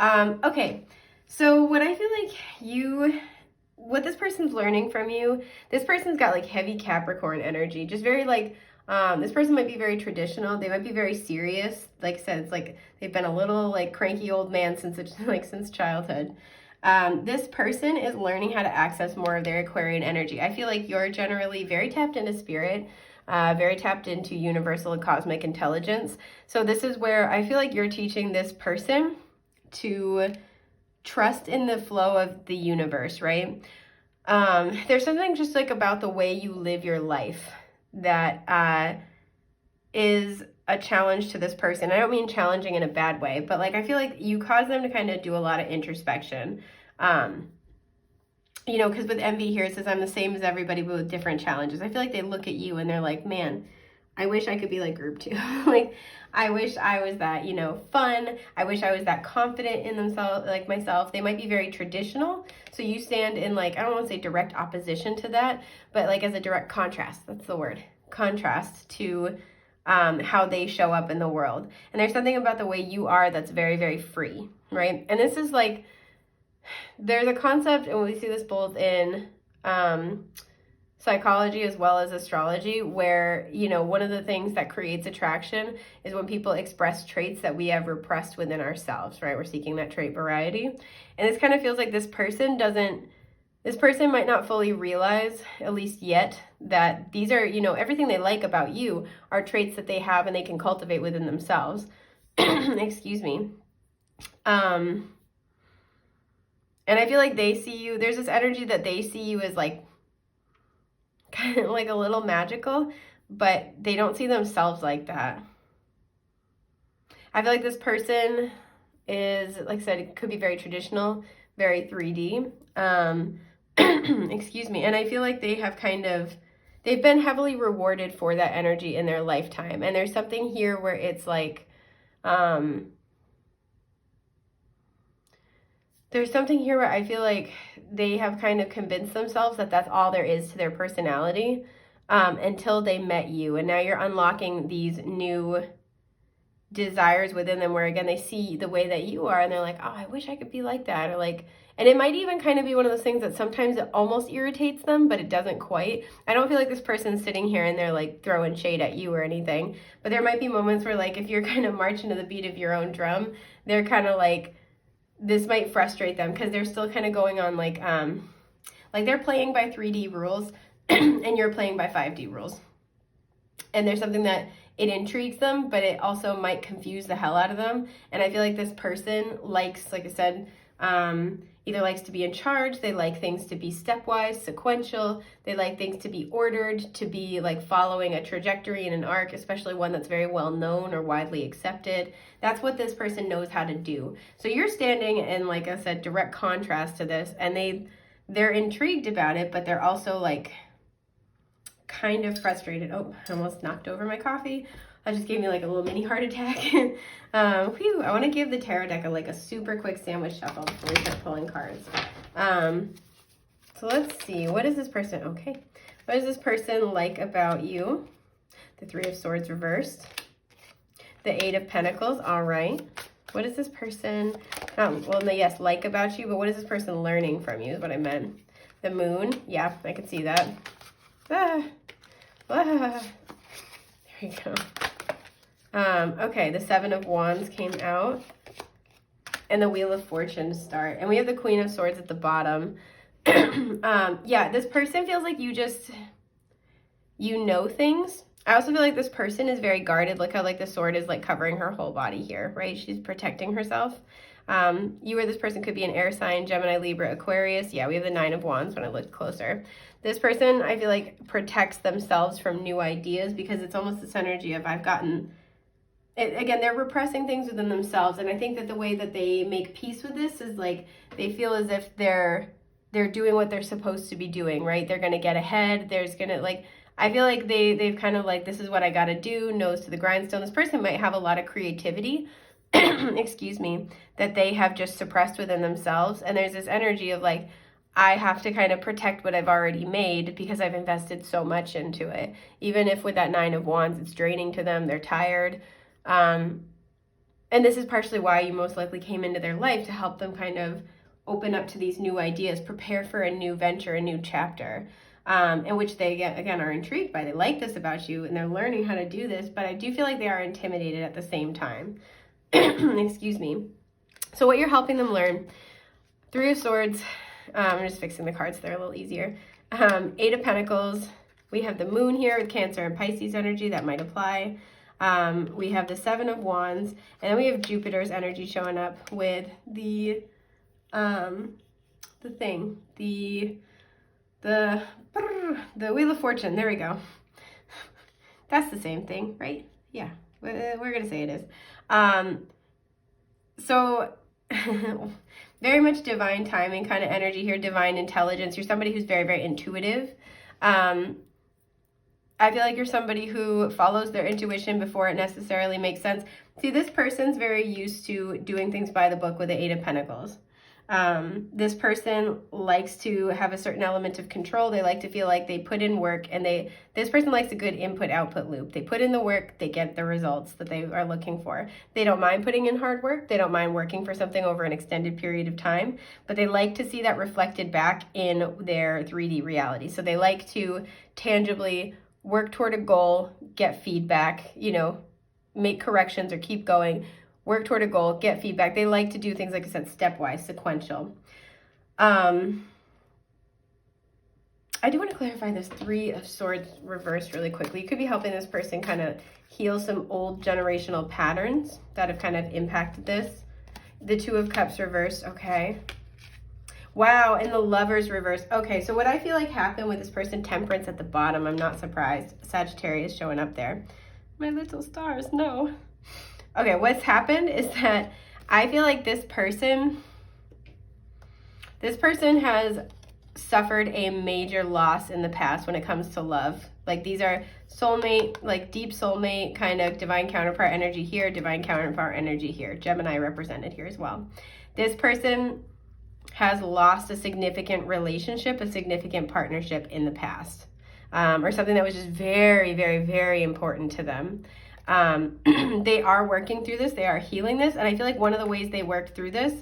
Okay, so what I feel like what this person's learning from you, this person's got like heavy Capricorn energy, just very like, this person might be very traditional. They might be very serious. Like I said, it's like they've been a little like cranky old man since childhood. This person is learning how to access more of their Aquarian energy. I feel like you're generally very tapped into spirit, very tapped into universal and cosmic intelligence. So this is where I feel like you're teaching this person to trust in the flow of the universe, right? There's something just like about the way you live your life that is a challenge to this person. I don't mean challenging in a bad way, but like I feel like you cause them to kind of do a lot of introspection. Because with envy here, it says I'm the same as everybody, but with different challenges. I feel like they look at you and they're like, man, I wish I could be like group 2. Like, I wish I was that, fun. I wish I was that confident in themselves, like myself. They might be very traditional. So you stand in like, I don't want to say direct opposition to that, but like as a direct contrast, that's the word, contrast to how they show up in the world. And there's something about the way you are that's very, very free, right? And this is like, there's a concept, and we see this both in psychology as well as astrology, where, one of the things that creates attraction is when people express traits that we have repressed within ourselves, right? We're seeking that trait variety. And this kind of feels like this person might not fully realize, at least yet, that these are, everything they like about you are traits that they have and they can cultivate within themselves. Excuse me. And I feel like they see you, there's this energy that they see you as like, kind of like a little magical, but they don't see themselves like that. I feel like this person is, like I said, it could be very traditional, very 3D. Excuse me. And I feel like they have kind of they've been heavily rewarded for that energy in their lifetime. And there's something here where it's like, there's something here where I feel like they have kind of convinced themselves that that's all there is to their personality, until they met you. And now you're unlocking these new desires within them where, again, they see the way that you are and they're like, oh, I wish I could be like that. Or like, and it might even kind of be one of those things that sometimes it almost irritates them, but it doesn't quite. I don't feel like this person's sitting here and they're like throwing shade at you or anything. But there might be moments where, like, if you're kind of marching to the beat of your own drum, they're kind of like, this might frustrate them because they're still kind of going on like they're playing by 3D rules and you're playing by 5D rules. And there's something that it intrigues them, but it also might confuse the hell out of them. And I feel like this person likes, like I said, either likes to be in charge, they like things to be stepwise, sequential, they like things to be ordered, to be like following a trajectory in an arc, especially one that's very well known or widely accepted. That's what this person knows how to do. So you're standing in, like I said, direct contrast to this, and they're intrigued about it, but they're also like kind of frustrated. Oh, I almost knocked over my coffee. That just gave me like a little mini heart attack. I want to give the tarot deck a super quick sandwich shuffle before we start pulling cards. So let's see. What is this person? Okay. What is this person like about you? The Three of Swords reversed. The Eight of Pentacles. All right. What is this person, yes, like about you, but what is this person learning from you is what I meant. The Moon. Yeah, I can see that. There you go. Okay, the Seven of Wands came out. And the Wheel of Fortune to start. And we have the Queen of Swords at the bottom. Yeah, this person feels like you know things. I also feel like this person is very guarded. Look how like the sword is like covering her whole body here, right? She's protecting herself. You or this person could be an air sign, Gemini, Libra, Aquarius. Yeah, we have the Nine of Wands when I look closer. This person, I feel like, protects themselves from new ideas because it's almost this energy of again, they're repressing things within themselves. And I think that the way that they make peace with this is like they feel as if they're doing what they're supposed to be doing, right? They're going to get ahead. There's going to like, I feel like they've kind of like, this is what I got to do, nose to the grindstone. This person might have a lot of creativity, excuse me, that they have just suppressed within themselves. And there's this energy of like, I have to kind of protect what I've already made because I've invested so much into it. Even if with that Nine of Wands, it's draining to them, they're tired. And this is partially why you most likely came into their life, to help them kind of open up to these new ideas, prepare for a new venture, a new chapter, in which they, again, are intrigued by. They like this about you and they're learning how to do this, but I do feel like they are intimidated at the same time. Excuse me. So what you're helping them learn, Three of Swords, I'm just fixing the cards so they're a little easier. Eight of Pentacles, we have the Moon here with Cancer and Pisces energy, that might apply. We have the Seven of Wands, and then we have Jupiter's energy showing up with the Wheel of Fortune. There we go. That's the same thing, right? Yeah, we're gonna say it is. So very much divine timing kind of energy here, divine intelligence. You're somebody who's very, very intuitive. I feel like you're somebody who follows their intuition before it necessarily makes sense. See, this person's very used to doing things by the book with the Eight of Pentacles. This person likes to have a certain element of control. They like to feel like they put in work, and this person likes a good input-output loop. They put in the work, they get the results that they are looking for. They don't mind putting in hard work. They don't mind working for something over an extended period of time, but they like to see that reflected back in their 3D reality. So they like to tangibly work toward a goal, get feedback, make corrections or keep going, work toward a goal, get feedback. They like to do things, like I said, stepwise, sequential. I do want to clarify this Three of Swords reversed really quickly. You could be helping this person kind of heal some old generational patterns that have kind of impacted this. The Two of Cups reversed, okay. Wow, and the Lovers reversed. Okay, so what I feel like happened with this person, Temperance at the bottom, I'm not surprised. Sagittarius showing up there. My little stars, no. Okay, what's happened is that I feel like this person has suffered a major loss in the past when it comes to love. Like these are soulmate, like deep soulmate kind of divine counterpart energy here, divine counterpart energy here. Gemini represented here as well. This person has lost a significant relationship, a significant partnership in the past, or something that was just very, very, very important to them. They are working through this. They are healing this. And I feel like one of the ways they worked through this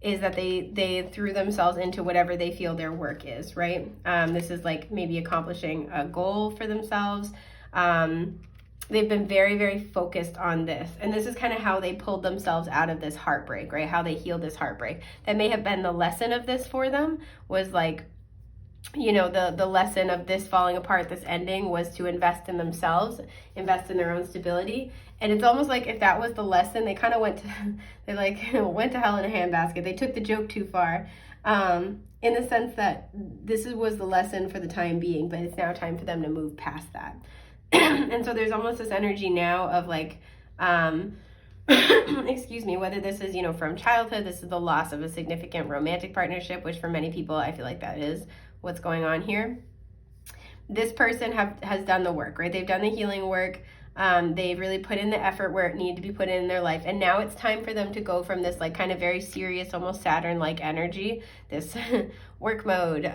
is that they threw themselves into whatever they feel their work is, right? This is like maybe accomplishing a goal for themselves. They've been very, very focused on this. And this is kind of how they pulled themselves out of this heartbreak, right? How they healed this heartbreak. That may have been the lesson of this for them, was like, you know, the lesson of this falling apart, this ending, was to invest in themselves, invest in their own stability. And it's almost like if that was the lesson, they kind of went to hell in a handbasket. They took the joke too far, in the sense that this was the lesson for the time being, but it's now time for them to move past that. And so there's almost this energy now of like, excuse me, whether this is, you know, from childhood, this is the loss of a significant romantic partnership, which for many people, I feel like that is what's going on here. This person has done the work, right? They've done the healing work. They've really put in the effort where it needed to be put in their life. And now it's time for them to go from this like kind of very serious, almost Saturn-like energy, this work mode,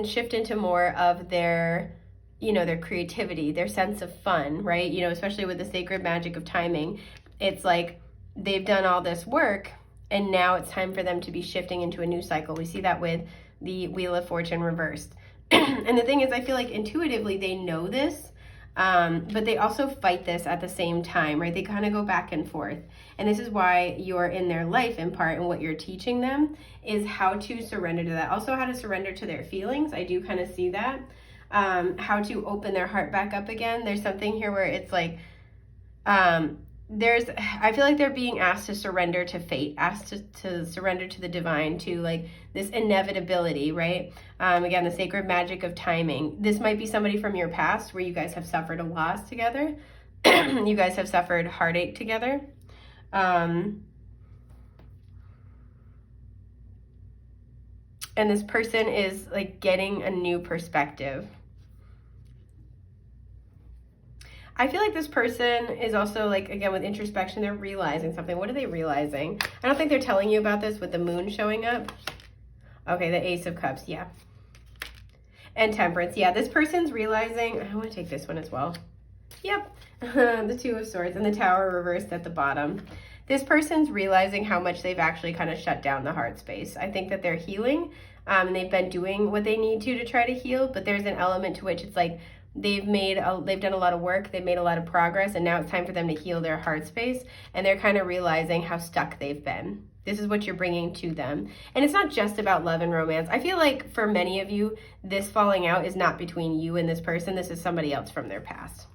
shift into more of their, you know, their creativity, their sense of fun, right? You know, especially with the sacred magic of timing. It's like they've done all this work and now it's time for them to be shifting into a new cycle. We see that with the Wheel of Fortune reversed. And the thing is, I feel like intuitively they know this, but they also fight this at the same time, right? They kind of go back and forth. And this is why you're in their life in part, and what you're teaching them is how to surrender to that. Also how to surrender to their feelings. I do kind of see that. How to open their heart back up again. There's something here where it's like, I feel like they're being asked to surrender to fate, asked to surrender to the divine, to like this inevitability, right? Again, the sacred magic of timing. This might be somebody from your past where you guys have suffered a loss together. You guys have suffered heartache together. And this person is like getting a new perspective. I feel like this person is also like, again, with introspection, they're realizing something. What are they realizing? I don't think they're telling you about this with the moon showing up. Okay, the Ace of Cups, yeah. And Temperance, yeah. This person's realizing, I want to take this one as well. Yep, the Two of Swords and the Tower reversed at the bottom. This person's realizing how much they've actually kind of shut down the heart space. I think that they're healing, and they've been doing what they need to try to heal, but there's an element to which it's like, they've done a lot of work, they've made a lot of progress, and now it's time for them to heal their heart space, and they're kind of realizing how stuck they've been. This is what you're bringing to them. And it's not just about love and romance. I feel like for many of you, this falling out is not between you and this person. This is somebody else from their past.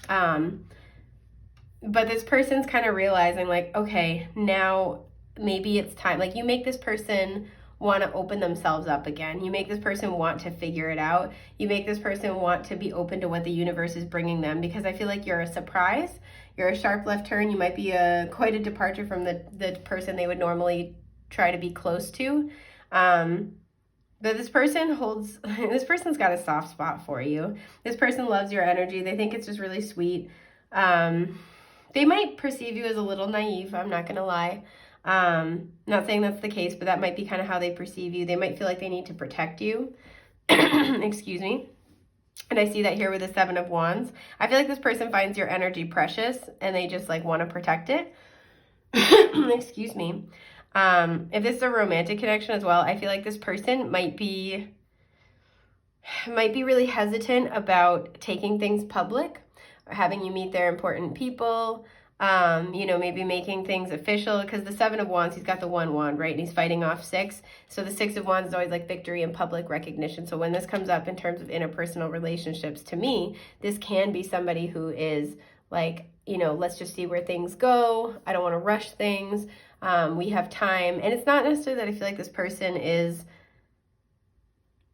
But this person's kind of realizing like, okay, now maybe it's time. Like you make this person want to open themselves up again. You make this person want to figure it out. You make this person want to be open to what the universe is bringing them, because I feel like you're a surprise. You're a sharp left turn. You might be quite a departure from the person they would normally try to be close to. But this person's got a soft spot for you. This person loves your energy. They think it's just really sweet. They might perceive you as a little naive. I'm not going to lie. Not saying that's the case, but that might be kind of how they perceive you. They might feel like they need to protect you. Excuse me. And I see that here with the Seven of Wands. I feel like this person finds your energy precious and they just like want to protect it. Excuse me. If this is a romantic connection as well, I feel like this person might be really hesitant about taking things public or having you meet their important people. You know, maybe making things official, because the Seven of Wands, he's got the one wand, right? And he's fighting off six. So the Six of Wands is always like victory and public recognition. So when this comes up in terms of interpersonal relationships, to me, this can be somebody who is like, you know, let's just see where things go. I don't want to rush things. We have time. And it's not necessarily that I feel like this person is,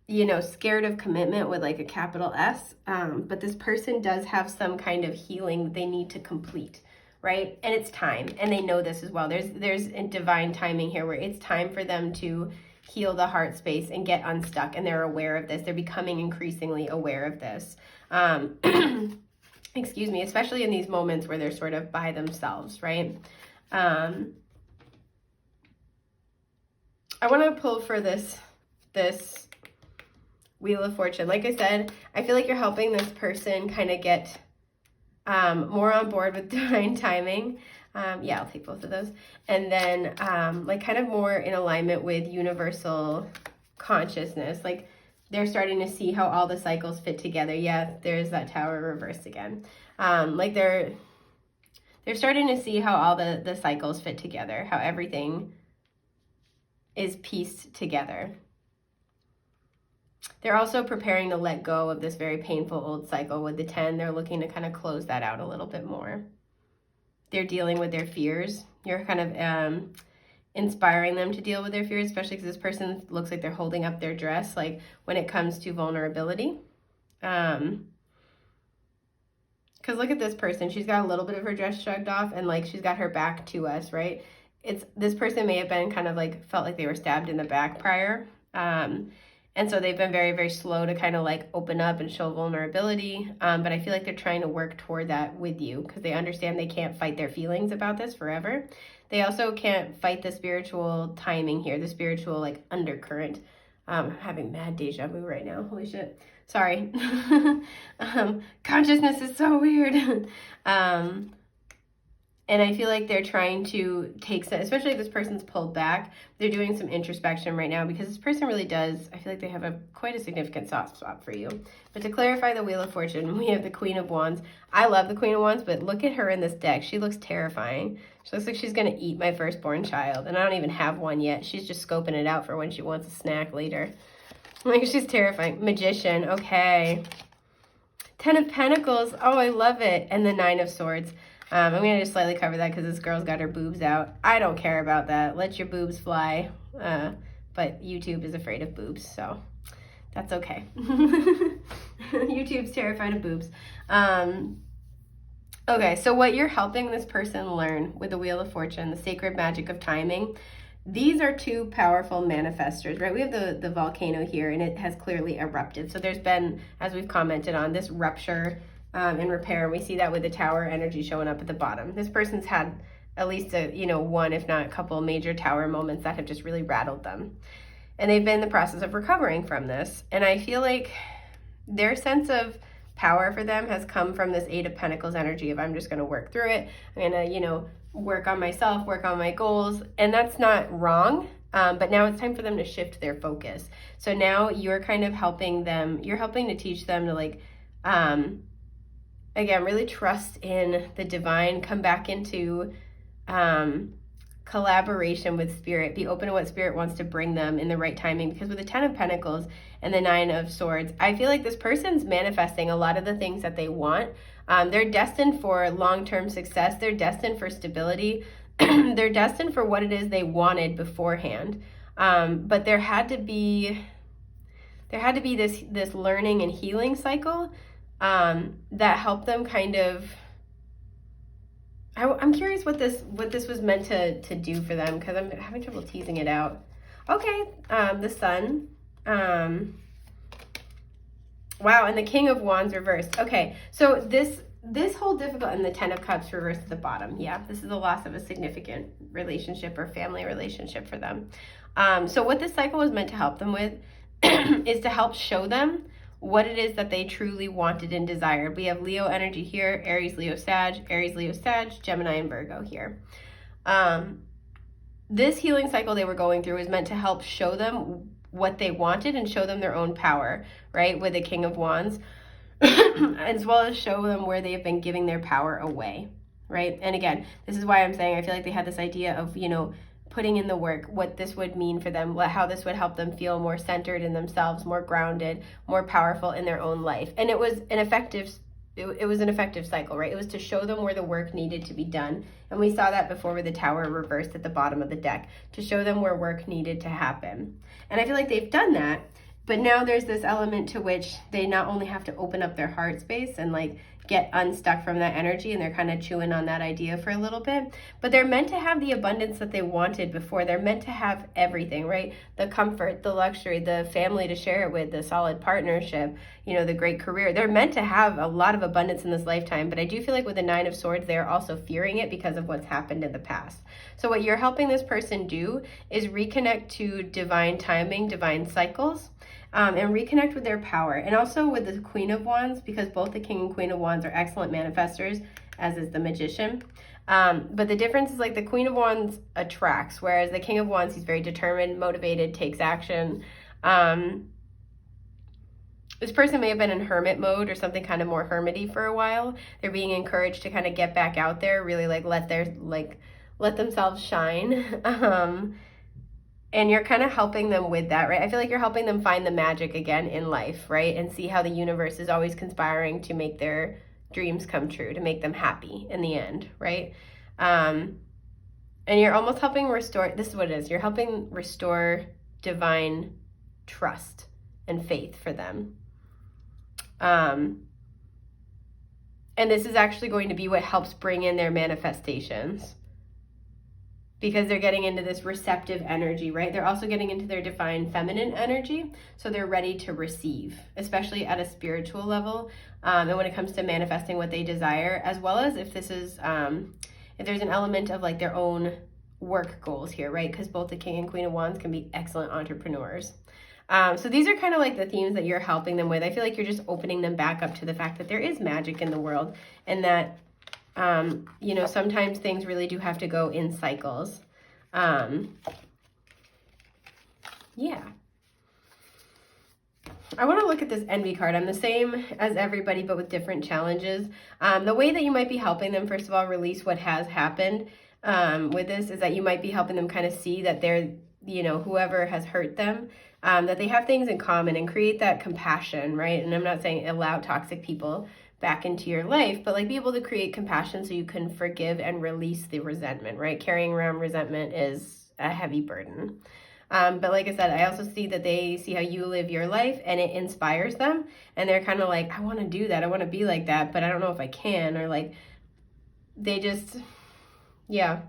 you know, scared of commitment with like a capital S. But this person does have some kind of healing that they need to complete. Right? And it's time. And they know this as well. There's a divine timing here where it's time for them to heal the heart space and get unstuck, and they're aware of this. They're becoming increasingly aware of this. Excuse me, especially in these moments where they're sort of by themselves, right? I want to pull for this Wheel of Fortune. Like I said, I feel like you're helping this person kind of get more on board with divine timing. Yeah, I'll take both of those. And then like kind of more in alignment with universal consciousness. Like they're starting to see how all the cycles fit together. Yeah, there's that Tower reversed again. Like they're starting to see how all the cycles fit together, how everything is pieced together. They're also preparing to let go of this very painful old cycle with the 10. They're looking to kind of close that out a little bit more. They're dealing with their fears. You're kind of inspiring them to deal with their fears, especially because this person looks like they're holding up their dress, like when it comes to vulnerability. Because look at this person. She's got a little bit of her dress shrugged off, and like she's got her back to us, right? This person may have been kind of like, felt like they were stabbed in the back prior. And so they've been very, very slow to kind of like open up and show vulnerability. But I feel like they're trying to work toward that with you because they understand they can't fight their feelings about this forever. They also can't fight the spiritual timing here, the spiritual like undercurrent. I'm having mad deja vu right now. Holy shit. Sorry. Consciousness is so weird. And I feel like they're trying to take, especially if this person's pulled back, they're doing some introspection right now because this person really does, I feel like they have quite a significant soft spot for you. But to clarify the Wheel of Fortune, we have the Queen of Wands. I love the Queen of Wands, but look at her in this deck. She looks terrifying. She looks like she's going to eat my firstborn child, and I don't even have one yet. She's just scoping it out for when she wants a snack later. Like, she's terrifying. Magician, okay. 10 of Pentacles, oh, I love it. And the 9 of Swords. I'm going to just slightly cover that because this girl's got her boobs out. I don't care about that. Let your boobs fly. But YouTube is afraid of boobs, so that's okay. YouTube's terrified of boobs. Okay, so what you're helping this person learn with the Wheel of Fortune, the sacred magic of timing, these are two powerful manifestors, right? We have the volcano here, and it has clearly erupted. So there's been, as we've commented on, this rupture and repair. We see that with the Tower energy showing up at the bottom. This person's had at least one, if not a couple major Tower moments that have just really rattled them. And they've been in the process of recovering from this. And I feel like their sense of power for them has come from this 8 of Pentacles energy of I'm just going to work through it. I'm going to, work on myself, work on my goals. And that's not wrong. But now it's time for them to shift their focus. So now you're kind of helping them, you're helping to teach them to like, again, really trust in the divine, come back into collaboration with Spirit, be open to what Spirit wants to bring them in the right timing. Because with the 10 of Pentacles and the 9 of Swords, I feel like this person's manifesting a lot of the things that they want. They're destined for long-term success. They're destined for stability. They're destined for what it is they wanted beforehand. But there had to be this learning and healing cycle that helped them kind of, I'm curious what this was meant to do for them, because I'm having trouble teasing it out. Okay, the Sun. Wow, and the King of Wands reversed. Okay, so this whole difficult, and the 10 of Cups reversed at the bottom. Yeah, this is the loss of a significant relationship or family relationship for them. So what this cycle was meant to help them with is to help show them what it is that they truly wanted and desired. We have Leo energy here, Aries, Leo, Sag, Gemini, and Virgo here. This healing cycle they were going through was meant to help show them what they wanted and show them their own power, right? With the King of Wands, as well as show them where they have been giving their power away, right? And again, this is why I'm saying I feel like they had this idea of, putting in the work, what this would mean for them, how this would help them feel more centered in themselves, more grounded, more powerful in their own life. And it was an effective cycle, right? It was to show them where the work needed to be done. And we saw that before with the Tower reversed at the bottom of the deck, to show them where work needed to happen. And I feel like they've done that, but now there's this element to which they not only have to open up their heart space and get unstuck from that energy, and they're kind of chewing on that idea for a little bit. But they're meant to have the abundance that they wanted before. They're meant to have everything, right? The comfort, the luxury, the family to share it with, the solid partnership, you know, the great career. They're meant to have a lot of abundance in this lifetime. But I do feel like with the Nine of Swords, they're also fearing it because of what's happened in the past. So what you're helping this person do is reconnect to divine timing, divine cycles, and reconnect with their power. And also with the Queen of Wands, because both the King and Queen of Wands are excellent manifestors, as is the Magician. But the difference is like the Queen of Wands attracts, whereas the King of Wands, he's very determined, motivated, takes action. This person may have been in hermit mode or something kind of more hermity for a while. They're being encouraged to kind of get back out there, really like let themselves shine. And you're kind of helping them with that, right? I feel like you're helping them find the magic again in life, right? And see how the universe is always conspiring to make their dreams come true, to make them happy in the end, right? And you're almost helping restore, this is what it is, you're helping restore divine trust and faith for them. And this is actually going to be what helps bring in their manifestations, because they're getting into this receptive energy, right? They're also getting into their divine feminine energy, so they're ready to receive, especially at a spiritual level, and when it comes to manifesting what they desire, as well as if this is, if there's an element of like their own work goals here, right? Because both the King and Queen of Wands can be excellent entrepreneurs. So these are kind of like the themes that you're helping them with. I feel like you're just opening them back up to the fact that there is magic in the world, and that you know, sometimes things really do have to go in cycles. Yeah. I want to look at this envy card. I'm the same as everybody, but with different challenges. The way that you might be helping them, first of all, release what has happened with this is that you might be helping them kind of see that they're, you know, whoever has hurt them, that they have things in common, and create that compassion, right? And I'm not saying allow toxic people back into your life, but like be able to create compassion so you can forgive and release the resentment, right? Carrying around resentment is a heavy burden. But like I said, I also see that they see how you live your life and it inspires them, and they're kind of like, I want to do that, I want to be like that, but I don't know if I can, or like they just, yeah.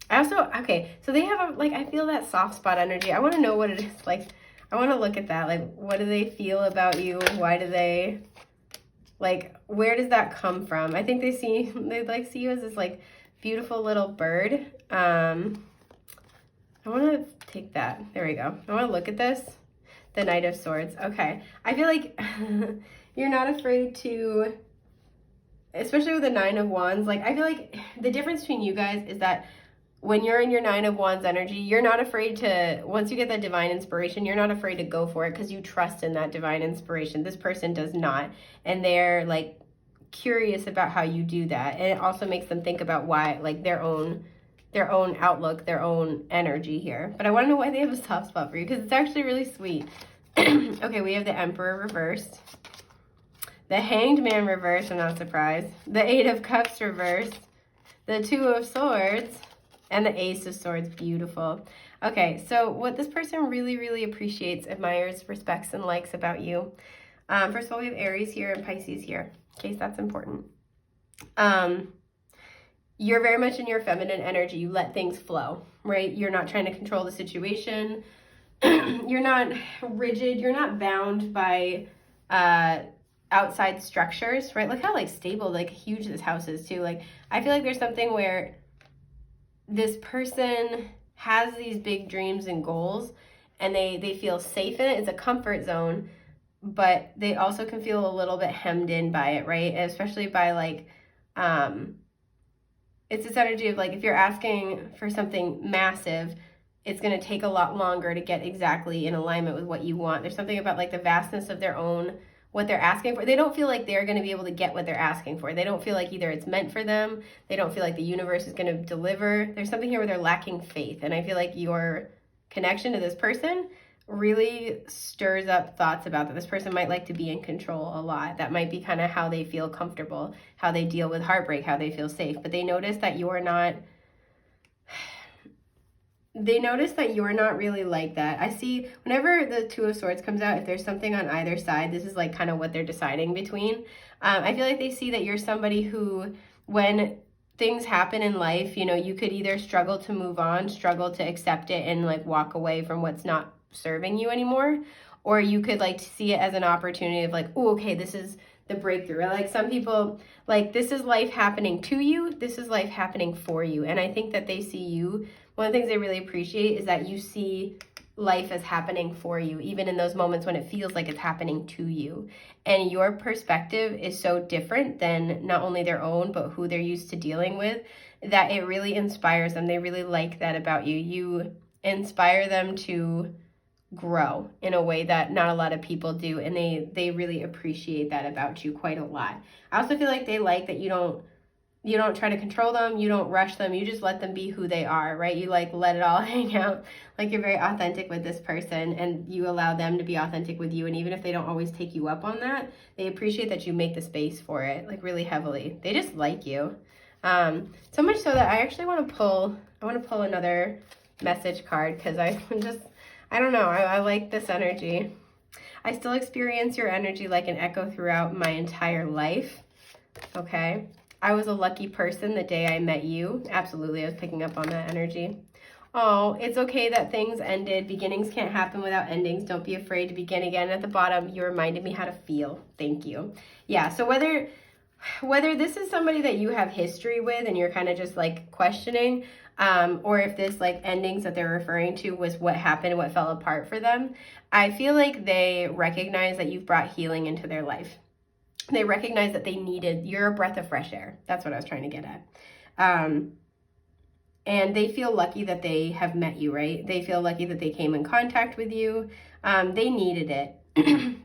I also, okay, so they have a, like, I feel that soft spot energy. I want to know what it is, like, I want to look at that, like, what do they feel about you? Why do they, like, where does that come from? I think they like see you as this like beautiful little bird. I want to take that. There we go. I want to look at this. The Knight of Swords. Okay. I feel like you're not afraid to, especially with the Nine of Wands. Like, I feel like the difference between you guys is that when you're in your Nine of Wands energy, you're not afraid to, once you get that divine inspiration, you're not afraid to go for it because you trust in that divine inspiration. This person does not. And they're like curious about how you do that. And it also makes them think about why, like their own outlook, their own energy here. But I want to know why they have a soft spot for you, because it's actually really sweet. Okay, we have the Emperor reversed. The Hanged Man reversed, I'm not surprised. The Eight of Cups reversed. The Two of Swords. And the Ace of Swords, beautiful. Okay, so what this person really, really appreciates, admires, respects, and likes about you. First of all, we have Aries here and Pisces here, in case that's important. You're very much in your feminine energy. You let things flow, right? You're not trying to control the situation. You're not rigid. You're not bound by outside structures, right? Look how like stable, like huge this house is too. Like, I feel like there's something where this person has these big dreams and goals, and they feel safe in it. It's a comfort zone, but they also can feel a little bit hemmed in by it, right? And especially by like, it's this energy of like, if you're asking for something massive, it's going to take a lot longer to get exactly in alignment with what you want. There's something about like the vastness of their own, what they're asking for. They don't feel like they're going to be able to get what they're asking for. They don't feel like either it's meant for them. They don't feel like the universe is going to deliver. There's something here where they're lacking faith. And I feel like your connection to this person really stirs up thoughts about that. This person might like to be in control a lot. That might be kind of how they feel comfortable, how they deal with heartbreak, how they feel safe. But they notice that you're not, they notice that you're not really like that. I see whenever the Two of Swords comes out, if there's something on either side, this is like kind of what they're deciding between. I feel like they see that you're somebody who, when things happen in life, you know, you could either struggle to move on, struggle to accept it and like walk away from what's not serving you anymore, or you could like see it as an opportunity of like, oh, okay, this is the breakthrough. Like some people, like, this is life happening to you, this is life happening for you. And I think that they see you, one of the things they really appreciate is that you see life as happening for you, even in those moments when it feels like it's happening to you. And your perspective is so different than not only their own, but who they're used to dealing with, that it really inspires them. They really like that about you. You inspire them to grow in a way that not a lot of people do, and they really appreciate that about you quite a lot. I also feel like they like that you don't try to control them, you don't rush them, you just let them be who they are, right? You like let it all hang out, like you're very authentic with this person and you allow them to be authentic with you. And even if they don't always take you up on that, they appreciate that you make the space for it, like really heavily. They just like you. So much so that I actually want to pull another message card, because I don't know, I like this energy. I still experience your energy like an echo throughout my entire life. Okay. I was a lucky person the day I met you. Absolutely, I was picking up on that energy. Oh, it's okay that things ended. Beginnings can't happen without endings. Don't be afraid to begin again. At the bottom, you reminded me how to feel. Thank you. Yeah, so whether this is somebody that you have history with and you're kind of just like questioning, or if this like endings that they're referring to was what happened, what fell apart for them, I feel like they recognize that you've brought healing into their life. They recognize that you're a breath of fresh air. That's what I was trying to get at. And they feel lucky that they have met you, right? They feel lucky that they came in contact with you. They needed it.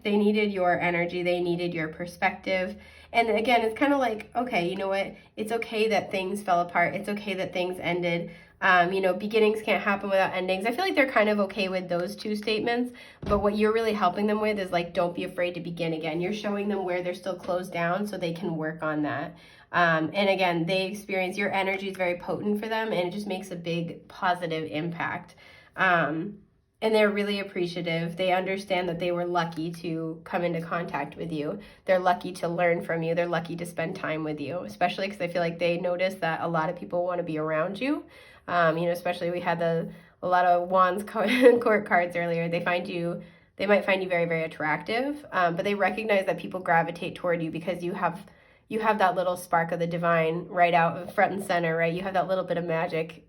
They needed your energy. They needed your perspective. And again, it's kind of like, okay, you know what? It's okay that things fell apart. It's okay that things ended. Beginnings can't happen without endings. I feel like they're kind of okay with those two statements, but what you're really helping them with is like, don't be afraid to begin again. You're showing them where they're still closed down so they can work on that. And again, your energy is very potent for them, and it just makes a big positive impact. And they're really appreciative. They understand that they were lucky to come into contact with you. They're lucky to learn from you. They're lucky to spend time with you, especially because I feel like they notice that a lot of people want to be around you. Especially we had a lot of Wands court cards earlier. They might find you very, very attractive, but they recognize that people gravitate toward you because you have that little spark of the divine right out front and center, right? You have that little bit of magic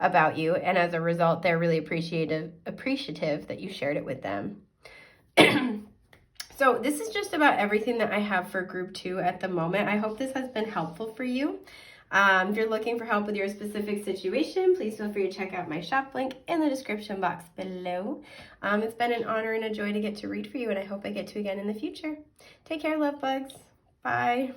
about you, and as a result, they're really appreciative that you shared it with them. So this is just about everything that I have for group 2 at the moment. I hope this has been helpful for you. If you're looking for help with your specific situation, please feel free to check out my shop link in the description box below. It's been an honor and a joy to get to read for you, and I hope I get to again in the future. Take care, love bugs. Bye.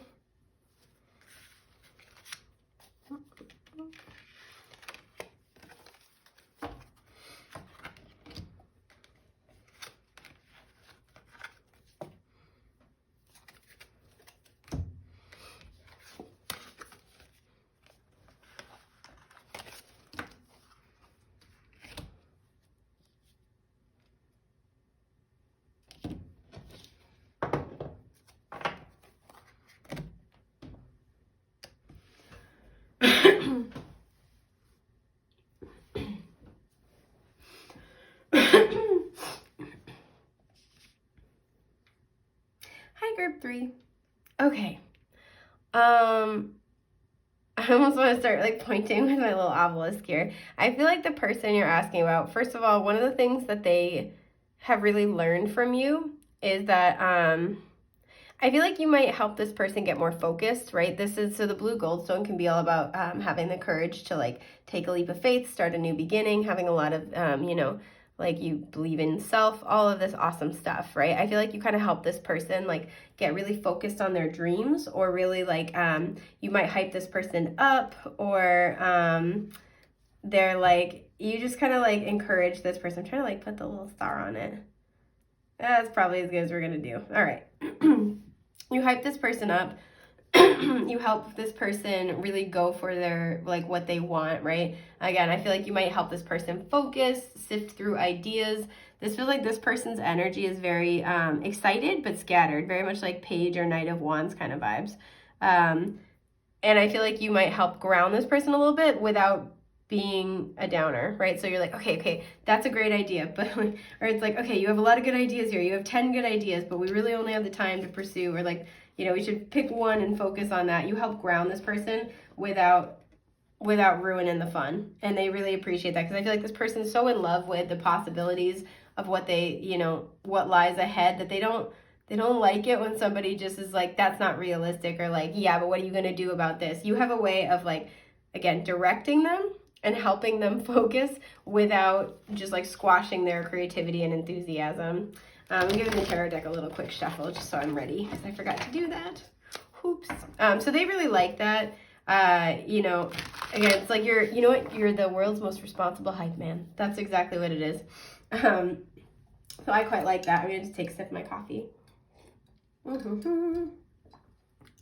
Hi, group 3. Okay. I almost want to start like pointing with my little obelisk here. I feel like the person you're asking about, first of all, one of the things that they have really learned from you is that I feel like you might help this person get more focused, right? So the blue goldstone can be all about having the courage to like take a leap of faith, start a new beginning, having a lot of, like you believe in self, all of this awesome stuff, right? I feel like you kind of help this person like get really focused on their dreams, or really like you might hype this person up, or they're like, you just kind of like encourage this person. I'm trying to like put the little star on it. That's probably as good as we're gonna do. All right. You hype this person up you help this person really go for their, like, what they want, right? Again, I feel like you might help this person focus, sift through ideas. This feels like this person's energy is very excited but scattered, very much like Page or Knight of Wands kind of vibes. And I feel like you might help ground this person a little bit without being a downer, right? So you're like, okay, that's a great idea, but or it's like, okay, you have a lot of good ideas here. You have 10 good ideas, but we really only have the time to pursue, or like, you know, we should pick one and focus on that. You help ground this person without ruining the fun. And they really appreciate that, because I feel like this person's so in love with the possibilities of what they, you know, what lies ahead, that they don't like it when somebody just is like, that's not realistic, or like, yeah, but what are you going to do about this? You have a way of, like, again, directing them and helping them focus without just like squashing their creativity and enthusiasm. I'm giving the tarot deck a little quick shuffle just so I'm ready, because I forgot to do that. Oops. So they really like that. You know, again, it's like you know what? You're the world's most responsible hype man. That's exactly what it is. So I quite like that. I'm going to just take a sip of my coffee.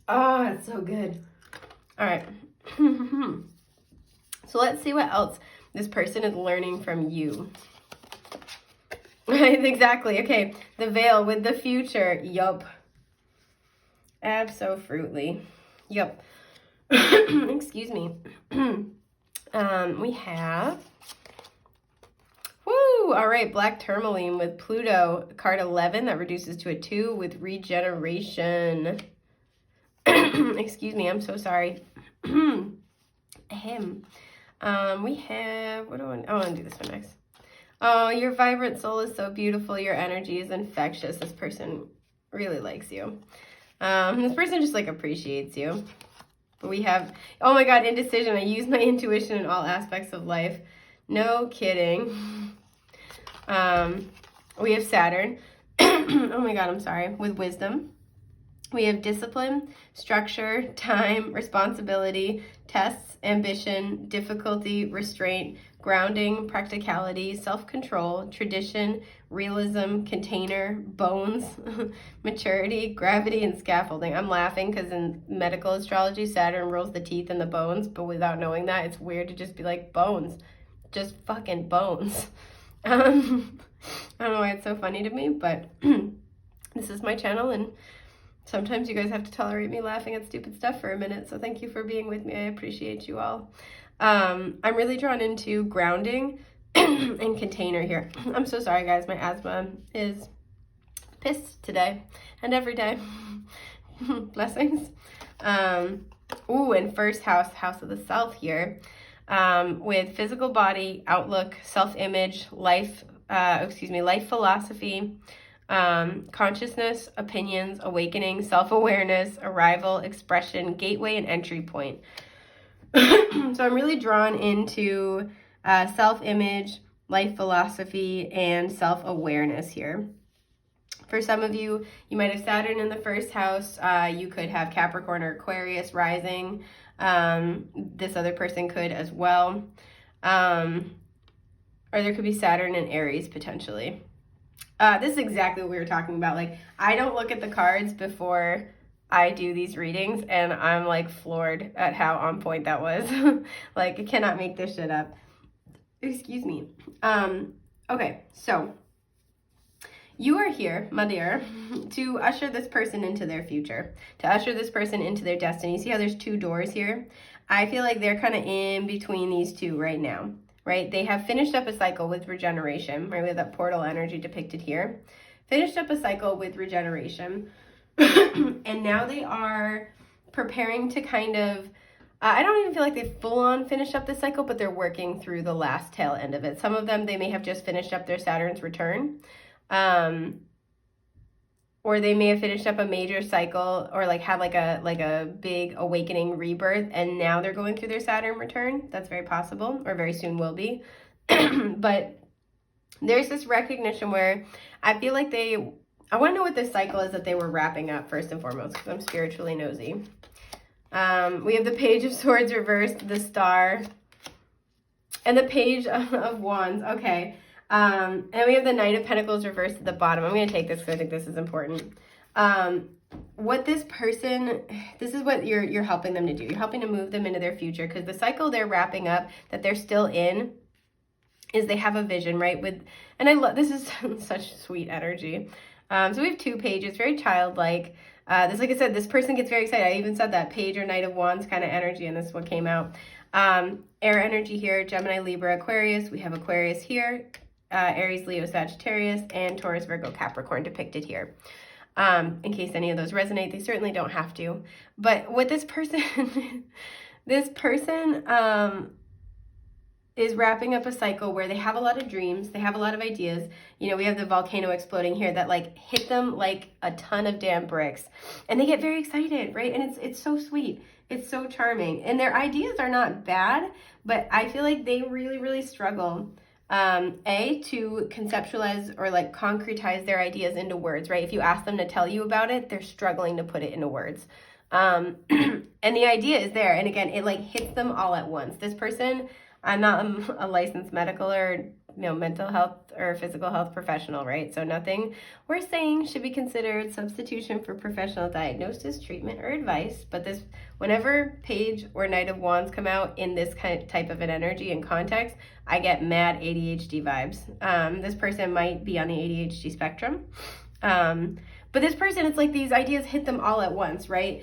Oh, it's so good. All right. So let's see what else this person is learning from you. Right, exactly. Okay, the veil with the future. Yup. Abso-fruitly. Yup. Excuse me. We have... Woo! All right, Black Tourmaline with Pluto. Card 11, that reduces to a 2 with regeneration. Excuse me, I'm so sorry. Ahem. We have, what do I want to do this one next. Oh, your vibrant soul is so beautiful. Your energy is infectious. This person really likes you. This person just like appreciates you. But we have, oh my God, indecision. I use my intuition in all aspects of life. No kidding. We have Saturn. Oh my God, I'm sorry. With wisdom. We have discipline, structure, time, responsibility, tests, ambition, difficulty, restraint, grounding, practicality, self-control, tradition, realism, container, bones, maturity, gravity, and scaffolding. I'm laughing because in medical astrology, Saturn rules the teeth and the bones, but without knowing that, it's weird to just be like, bones. Just fucking bones. I don't know why it's so funny to me, but this is my channel, and sometimes you guys have to tolerate me laughing at stupid stuff for a minute, so thank you for being with me. I appreciate you all. I'm really drawn into grounding and container here. I'm so sorry, guys. My asthma is pissed today and every day. Blessings. Ooh, and first house, house of the self here, with physical body, outlook, self-image, life philosophy, consciousness, opinions, awakening, self-awareness, arrival, expression, gateway, and entry point. So I'm really drawn into self-image, life philosophy, and self-awareness here. For some of you, you might have Saturn in the first house. You could have Capricorn or Aquarius rising. This other person could as well. Or there could be Saturn and Aries potentially. This is exactly what we were talking about. Like, I don't look at the cards before I do these readings, and I'm like floored at how on point that was. Like, I cannot make this shit up. Excuse me. Okay, so you are here, my dear, to usher this person into their future, to usher this person into their destiny. See how there's two doors here? I feel like they're kind of in between these two right now. Right? They have finished up a cycle with regeneration, right? We have that portal energy depicted here. Finished up a cycle with regeneration. And now they are preparing to kind of, I don't even feel like they full on finished up the cycle, but they're working through the last tail end of it. Some of them, they may have just finished up their Saturn's return. Or they may have finished up a major cycle, or like have like a big awakening rebirth, and now they're going through their Saturn return. That's very possible, or very soon will be. But there's this recognition where I feel like I want to know what this cycle is that they were wrapping up first and foremost, because I'm spiritually nosy. We have the Page of Swords reversed, the Star, and the Page of Wands. Okay. And we have the Knight of Pentacles reversed at the bottom. I'm going to take this because I think this is important. what this person, this is what you're helping them to do. You're helping to move them into their future, because the cycle they're wrapping up that they're still in is they have a vision, right? And I love, this is such sweet energy. So we have 2 pages, very childlike. This, like I said, this person gets very excited. I even said that Page or Knight of Wands kind of energy, and this is what came out. Air energy here, Gemini, Libra, Aquarius. We have Aquarius here, Aries, Leo, Sagittarius, and Taurus, Virgo, Capricorn depicted here. In case any of those resonate, they certainly don't have to. But what this person, this person is wrapping up a cycle where they have a lot of dreams, they have a lot of ideas. You know, we have the volcano exploding here that like hit them like a ton of damn bricks, and they get very excited, right? And it's so sweet. It's so charming. And their ideas are not bad, but I feel like they really, really struggle to conceptualize or like concretize their ideas into words, right? If you ask them to tell you about it, they're struggling to put it into words. And the idea is there. And again, it like hits them all at once. This person, I'm not a licensed medical or mental health or physical health professional, right? So nothing we're saying should be considered substitution for professional diagnosis, treatment, or advice. But this, whenever Page or Knight of Wands come out in this kind of type of an energy and context, I get mad ADHD vibes. This person might be on the ADHD spectrum. But this person, it's like these ideas hit them all at once, right?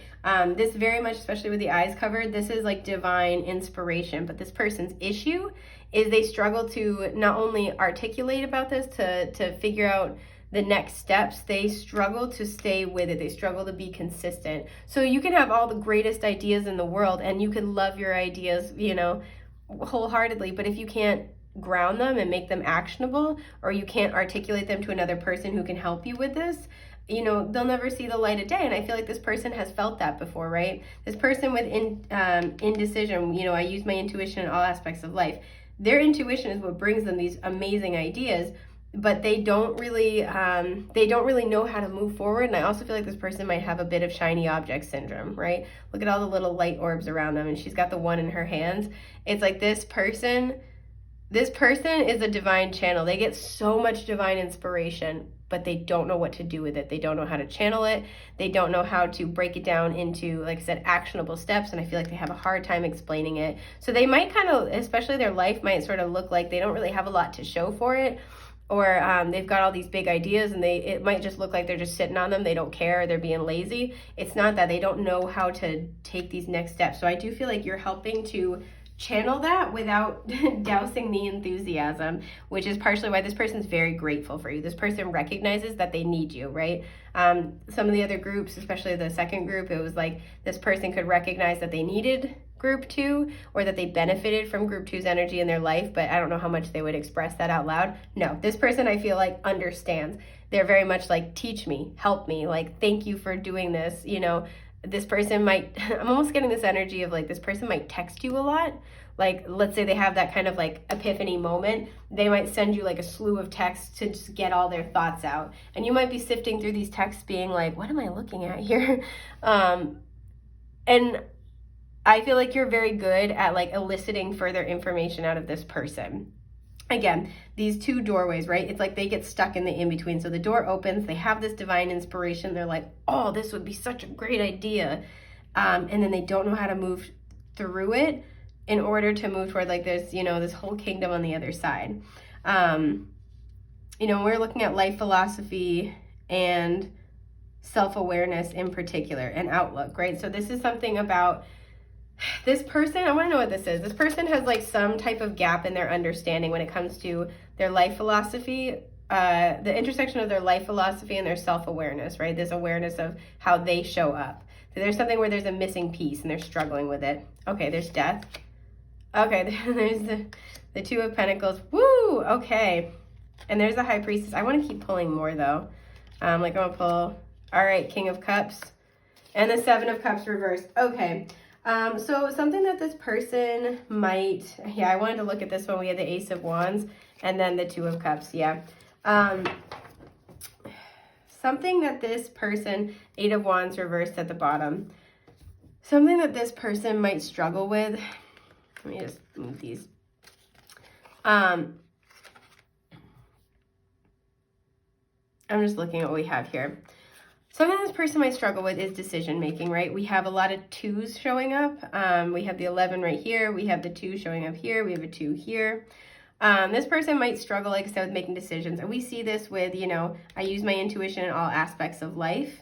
This very much, especially with the eyes covered, this is like divine inspiration. But this person's issue is they struggle to not only articulate about this, to figure out the next steps, they struggle to stay with it. They struggle to be consistent. So you can have all the greatest ideas in the world and you can love your ideas, wholeheartedly. But if you can't ground them and make them actionable, or you can't articulate them to another person who can help you with this, they'll never see the light of day. And I feel like this person has felt that before, right? This person with indecision, I use my intuition in all aspects of life. Their intuition is what brings them these amazing ideas, but they don't really know how to move forward. And I also feel like this person might have a bit of shiny object syndrome, right? Look at all the little light orbs around them, and she's got the one in her hands. It's like this person is a divine channel. They get so much divine inspiration, but they don't know what to do with it. They don't know how to channel it. They don't know how to break it down into, like I said, actionable steps. And I feel like they have a hard time explaining it. So they might kind of, especially their life might sort of look like they don't really have a lot to show for it. Or they've got all these big ideas and it might just look like they're just sitting on them. They don't care. They're being lazy. It's not that. They don't know how to take these next steps. So I do feel like you're helping to channel that without dousing the enthusiasm, which is partially why this person's very grateful for you. This person recognizes that they need you, right? Some of the other groups, especially the second group, it was like this person could recognize that they needed group 2 or that they benefited from group 2's energy in their life, but I don't know how much they would express that out loud. No, this person I feel like understands. They're very much like, teach me, help me, like, thank you for doing this, This person might, I'm almost getting this energy of like, this person might text you a lot. Like, let's say they have that kind of like epiphany moment. They might send you like a slew of texts to just get all their thoughts out. And you might be sifting through these texts being like, what am I looking at here? And I feel like you're very good at like eliciting further information out of this person. Again, these 2 doorways, right? It's like they get stuck in the in-between. So the door opens, they have this divine inspiration. They're like, oh, this would be such a great idea. And then they don't know how to move through it in order to move toward like there's, this whole kingdom on the other side. We're looking at life philosophy and self-awareness in particular and outlook, right? So this is something about this person. I want to know what this is. This person has like some type of gap in their understanding when it comes to their life philosophy, the intersection of their life philosophy and their self-awareness, right? This awareness of how they show up. So there's something where there's a missing piece and they're struggling with it. Okay, there's death. Okay, there's the 2 of Pentacles. Woo! Okay. And there's the High Priestess. I want to keep pulling more though. I'm going to pull. All right, King of Cups. And the 7 of Cups reversed. Okay. So something that this person might, I wanted to look at this one. We had the Ace of Wands and then the 2 of Cups. Yeah. Something that this person, 8 of Wands reversed at the bottom. Something that this person might struggle with. Let me just move these. I'm just looking at what we have here. Something this person might struggle with is decision making, right? We have a lot of 2s showing up. We have the 11 right here. We have the 2 showing up here. We have a 2 here. This person might struggle, like I said, with making decisions. And we see this with, I use my intuition in all aspects of life.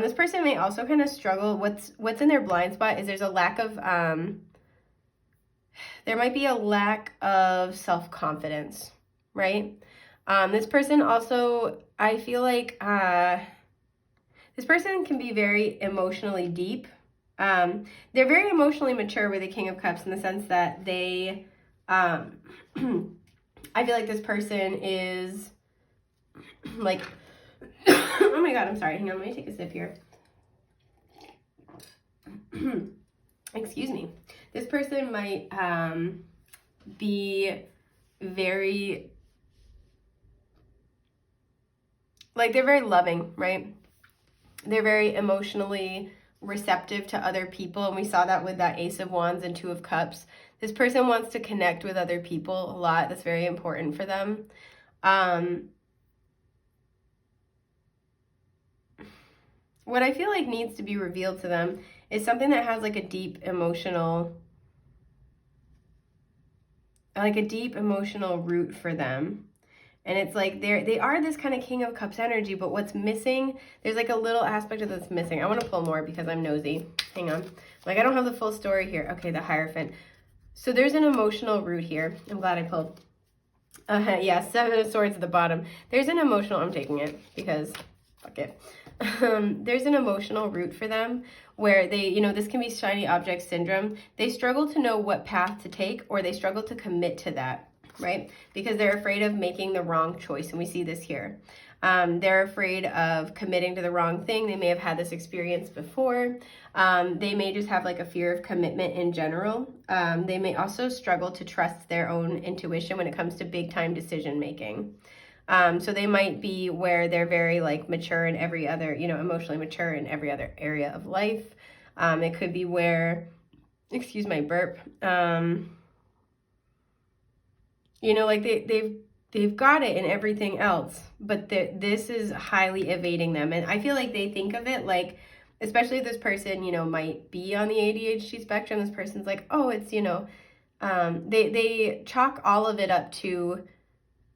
This person may also kind of struggle. What's in their blind spot is there's a lack of, there might be a lack of self-confidence, right? This person also, I feel like, this person can be very emotionally deep. They're very emotionally mature with the King of Cups in the sense that they, I feel like this person is like, oh my God, I'm sorry. Hang on, let me take a sip here. Excuse me. This person might be very, like, they're very loving, right? They're very emotionally receptive to other people, and we saw that with that Ace of Wands and 2 of Cups. This person wants to connect with other people a lot. That's very important for them. What I feel like needs to be revealed to them is something that has like a deep emotional root for them. And it's like they are this kind of King of Cups energy, but what's missing, there's like a little aspect of that's missing. I want to pull more because I'm nosy. Hang on. Like, I don't have the full story here. Okay, the Hierophant. So there's an emotional root here. I'm glad I pulled. Yeah, 7 of Swords at the bottom. There's an emotional, I'm taking it because fuck it. There's an emotional root for them where they, this can be shiny object syndrome. They struggle to know what path to take, or they struggle to commit to that, right? Because they're afraid of making the wrong choice. And we see this here. They're afraid of committing to the wrong thing. They may have had this experience before. They may just have like a fear of commitment in general. They may also struggle to trust their own intuition when it comes to big time decision making. So they might be where they're very like mature in every other, emotionally mature in every other area of life. It could be where, excuse my burp, like they've got it in everything else, but this is highly evading them. And I feel like they think of it like, especially if this person, might be on the ADHD spectrum, this person's like, oh, it's, they chalk all of it up to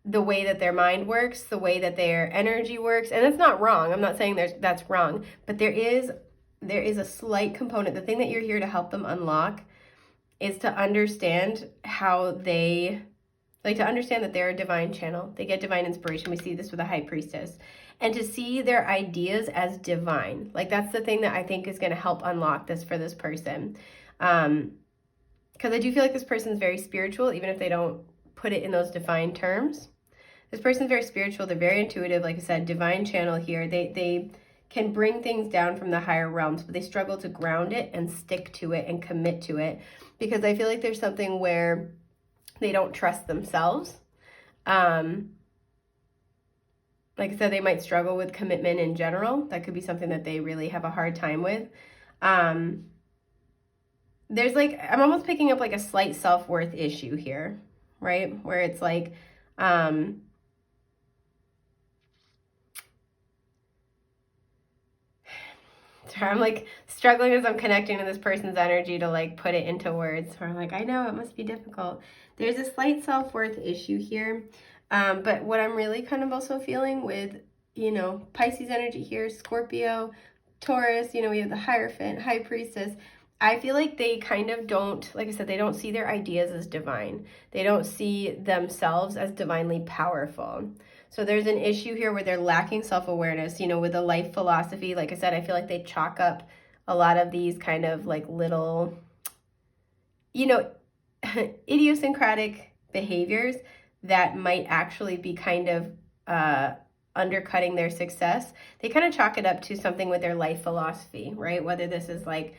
the way that their mind works, the way that their energy works. And that's not wrong. I'm not saying that's wrong, but there is a slight component. The thing that you're here to help them unlock is to understand how they, to understand that they're a divine channel. They get divine inspiration. We see this with the High Priestess. And to see their ideas as divine. Like, that's the thing that I think is going to help unlock this for this person. Because I do feel like this person's very spiritual, even if they don't put it in those defined terms. This person's very spiritual. They're very intuitive. Like I said, divine channel here. They can bring things down from the higher realms, but they struggle to ground it and stick to it and commit to it. Because I feel like there's something where they don't trust themselves. Like I said, they might struggle with commitment in general. That could be something that they really have a hard time with. There's like, I'm almost picking up like a slight self-worth issue here, right? Where it's like, sorry, I'm like struggling as I'm connecting to this person's energy to like put it into words. Where I'm like, I know it must be difficult. There's a slight self-worth issue here. But what I'm really kind of also feeling with, Pisces energy here, Scorpio, Taurus, we have the Hierophant, High Priestess. I feel like they kind of don't, like I said, they don't see their ideas as divine. They don't see themselves as divinely powerful. So there's an issue here where they're lacking self-awareness, with a life philosophy. Like I said, I feel like they chalk up a lot of these kind of like little, idiosyncratic behaviors that might actually be kind of undercutting their success. They kind of chalk it up to something with their life philosophy, right? Whether this is like,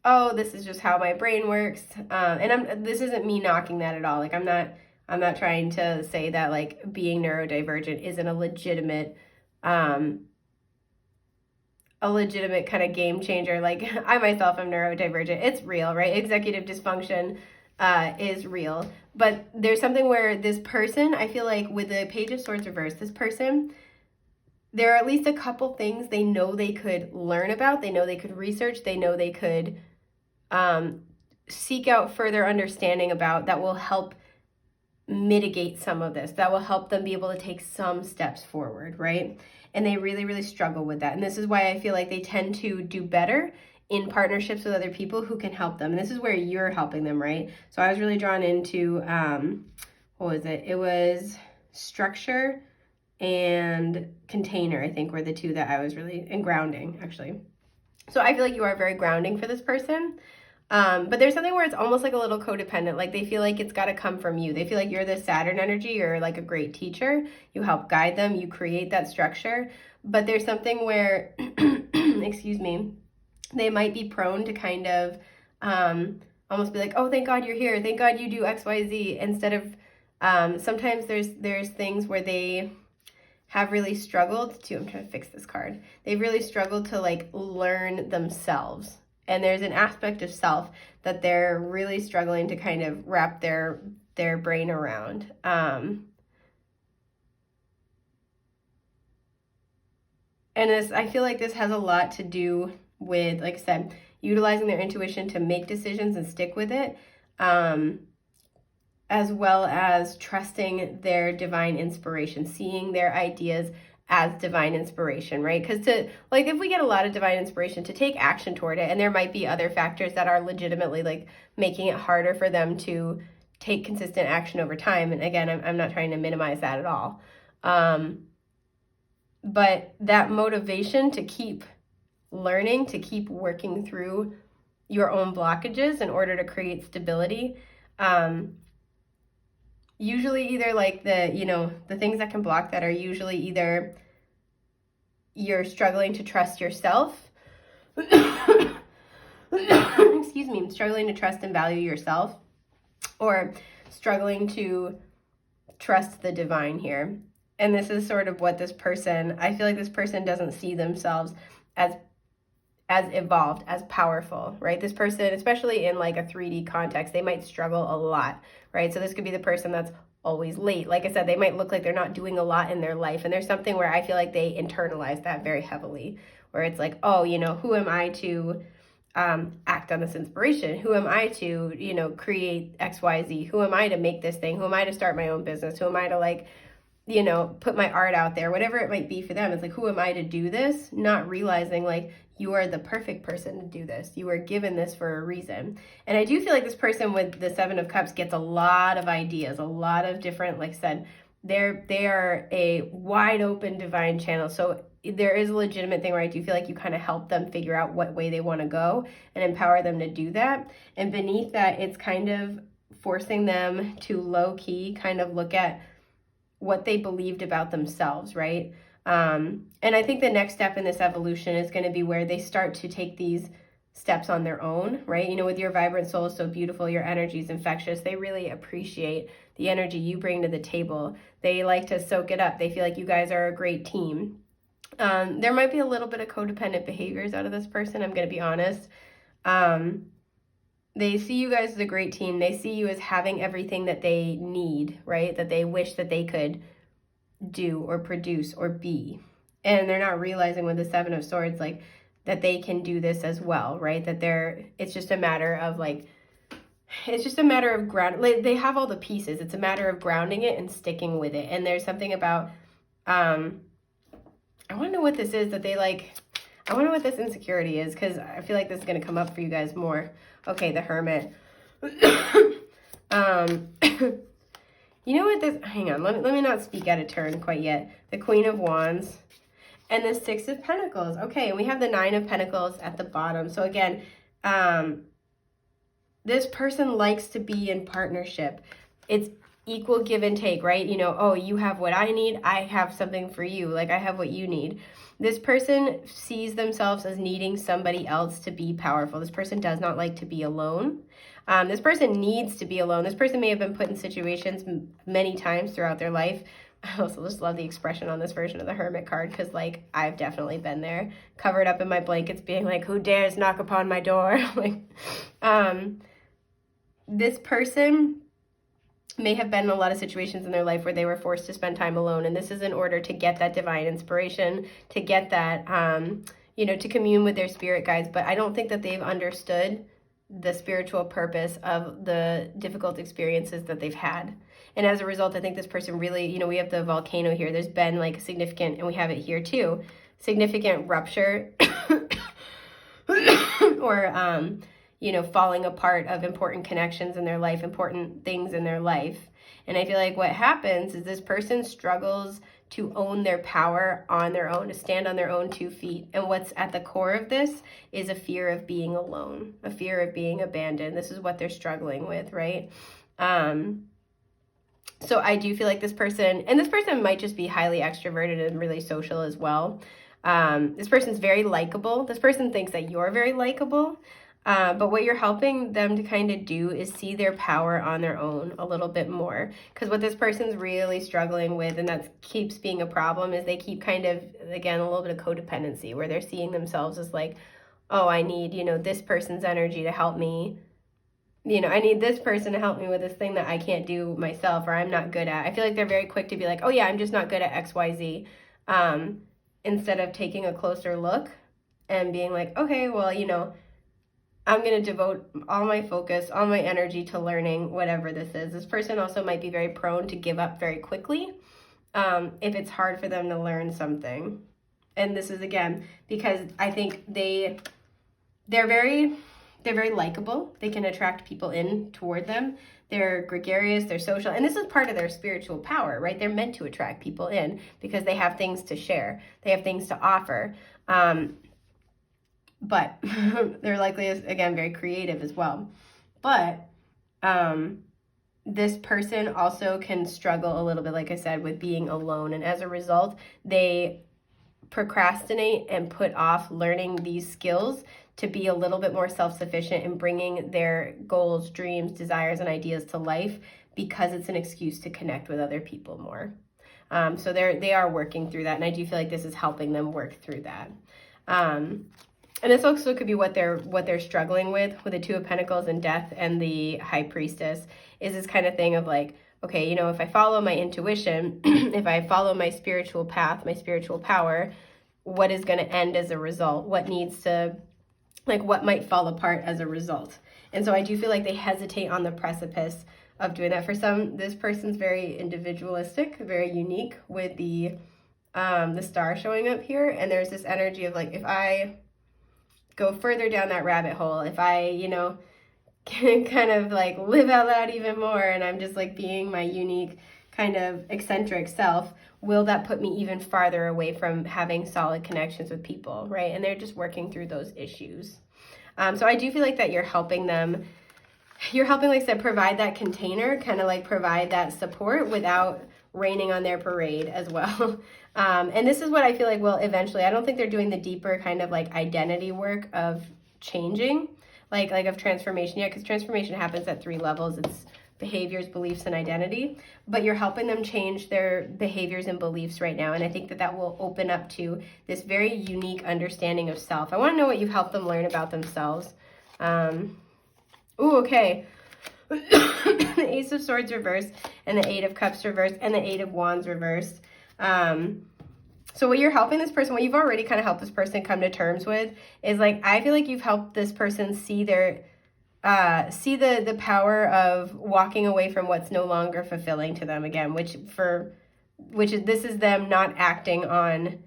oh, this is just how my brain works. And this isn't me knocking that at all. Like, I'm not trying to say that like being neurodivergent isn't a legitimate kind of game changer. Like, I myself am neurodivergent. It's real, right? Executive dysfunction is real. But there's something where this person, I feel like with the Page of Swords reversed, this person, there are at least a couple things they know they could learn about, they know they could research, they know they could seek out further understanding about, that will help mitigate some of this, that will help them be able to take some steps forward, right? And they really, really struggle with that. And this is why I feel like they tend to do better in partnerships with other people who can help them. And this is where you're helping them, right? So I was really drawn into, what was it? It was structure and container, I think, were the two that I was really, and grounding, actually. So I feel like you are very grounding for this person. But there's something where it's almost like a little codependent. Like they feel like it's got to come from you. They feel like you're the Saturn energy. You're like a great teacher. You help guide them. You create that structure. But there's something where, excuse me, they might be prone to kind of almost be like, oh, thank God you're here. Thank God you do X, Y, Z. Instead of, sometimes there's things where they have really struggled to, I'm trying to fix this card. They've really struggled to like learn themselves. And there's an aspect of self that they're really struggling to kind of wrap their brain around. And I feel like this has a lot to do with, like I said, utilizing their intuition to make decisions and stick with it, as well as trusting their divine inspiration, seeing their ideas as divine inspiration, right? Because if we get a lot of divine inspiration, to take action toward it, and there might be other factors that are legitimately like making it harder for them to take consistent action over time. And again, I'm not trying to minimize that at all. But that motivation to keep learning, to keep working through your own blockages in order to create stability, usually either like the things that can block that are usually either you're struggling to trust yourself, excuse me, struggling to trust and value yourself, or struggling to trust the divine here. And this is sort of what this person, I feel like this person doesn't see themselves as evolved, as powerful, right? This person, especially in like a 3D context, they might struggle a lot, right? So this could be the person that's always late. Like I said, they might look like they're not doing a lot in their life. And there's something where I feel like they internalize that very heavily, where it's like, oh, who am I to act on this inspiration? Who am I to, create X, Y, Z? Who am I to make this thing? Who am I to start my own business? Who am I to put my art out there? Whatever it might be for them. It's like, who am I to do this? Not realizing like, you are the perfect person to do this. You are given this for a reason. And I do feel like this person with the 7 of Cups gets a lot of ideas, a lot of different, like I said, they are a wide open divine channel. So there is a legitimate thing where I do feel like you kind of help them figure out what way they want to go and empower them to do that. And beneath that, it's kind of forcing them to low key kind of look at what they believed about themselves, right? And I think the next step in this evolution is going to be where they start to take these steps on their own, right? With your vibrant soul is so beautiful, your energy is infectious. They really appreciate the energy you bring to the table. They like to soak it up. They feel like you guys are a great team. There might be a little bit of codependent behaviors out of this person, I'm going to be honest. They see you guys as a great team. They see you as having everything that they need, right? That they wish that they could do or produce or be. And they're not realizing with the 7 of Swords, like, that they can do this as well, right? That it's just a matter of ground. Like, they have all the pieces. It's a matter of grounding it and sticking with it. And there's something about, I want to know what this is that they like. I wonder what this insecurity is, because I feel like this is going to come up for you guys more. Okay, the Hermit. You know what this, hang on, let me not speak out of turn quite yet. The Queen of Wands and the 6 of Pentacles. Okay, and we have the 9 of Pentacles at the bottom. So again, this person likes to be in partnership. It's equal give and take, right? Oh, you have what I need, I have something for you. Like, I have what you need. This person sees themselves as needing somebody else to be powerful. This person does not like to be alone. This person needs to be alone. This person may have been put in situations many times throughout their life. I also just love the expression on this version of the Hermit card, because like, I've definitely been there, covered up in my blankets being like, who dares knock upon my door? Like, this person may have been in a lot of situations in their life where they were forced to spend time alone. And this is in order to get that divine inspiration, to get that, to commune with their spirit guides. But I don't think that they've understood the spiritual purpose of the difficult experiences that they've had. And as a result, I think this person really, we have the volcano here. There's been like a significant, and we have it here too, significant rupture or, falling apart of important connections in their life, important things in their life. And I feel like what happens is this person struggles to own their power on their own, to stand on their own 2 feet. And what's at the core of this is a fear of being alone, a fear of being abandoned. This is what they're struggling with, right? So I do feel like this person might just be highly extroverted and really social as well. This person's very likable. This person thinks that you're very likable. But what you're helping them to kind of do is see their power on their own a little bit more. Because what this person's really struggling with, and that keeps being a problem, is they keep kind of, again, a little bit of codependency, where they're seeing themselves as like, oh, I need, this person's energy to help me. I need this person to help me with this thing that I can't do myself, or I'm not good at. I feel like they're very quick to be like, oh yeah, I'm just not good at X, Y, Z. Instead of taking a closer look and being like, okay, well, I'm going to devote all my focus, all my energy to learning whatever this is. This person also might be very prone to give up very quickly if it's hard for them to learn something. And this is, again, because I think they're very likable. They can attract people in toward them. They're gregarious, they're social, and this is part of their spiritual power, right? They're meant to attract people in because they have things to share. They have things to offer. But they're likely, again, very creative as well. But this person also can struggle a little bit, like I said, with being alone. And as a result, they procrastinate and put off learning these skills to be a little bit more self-sufficient in bringing their goals, dreams, desires, and ideas to life because it's an excuse to connect with other people more. So they are working through that. And I do feel like this is helping them work through that. And this also could be what they're struggling with the Two of Pentacles and Death and the High Priestess, is this kind of thing of like, okay, if I follow my intuition, if I follow my spiritual path, my spiritual power, what is going to end as a result? What might fall apart as a result? And so I do feel like they hesitate on the precipice of doing that. For some, this person's very individualistic, very unique with the star showing up here. And there's this energy of like, if I go further down that rabbit hole, if I, can kind of like live out loud even more, and I'm just like being my unique kind of eccentric self, will that put me even farther away from having solid connections with people, right? And they're just working through those issues. So I do feel like that you're helping, like I said, provide that container, kind of like provide that support without raining on their parade as well. And this is what I feel like will eventually, I don't think they're doing the deeper kind of like identity work of changing, like of transformation yet, because transformation happens at 3 levels. It's behaviors, beliefs, and identity. But you're helping them change their behaviors and beliefs right now. And I think that will open up to this very unique understanding of self. I want to know what you've helped them learn about themselves. Okay. The Ace of Swords reversed, and the 8 of Cups reversed, and the 8 of Wands reversed. So what you're helping this person, what you've already kind of helped this person come to terms with, is like, I feel like you've helped this person see their the power of walking away from what's no longer fulfilling to them again, this is them not acting on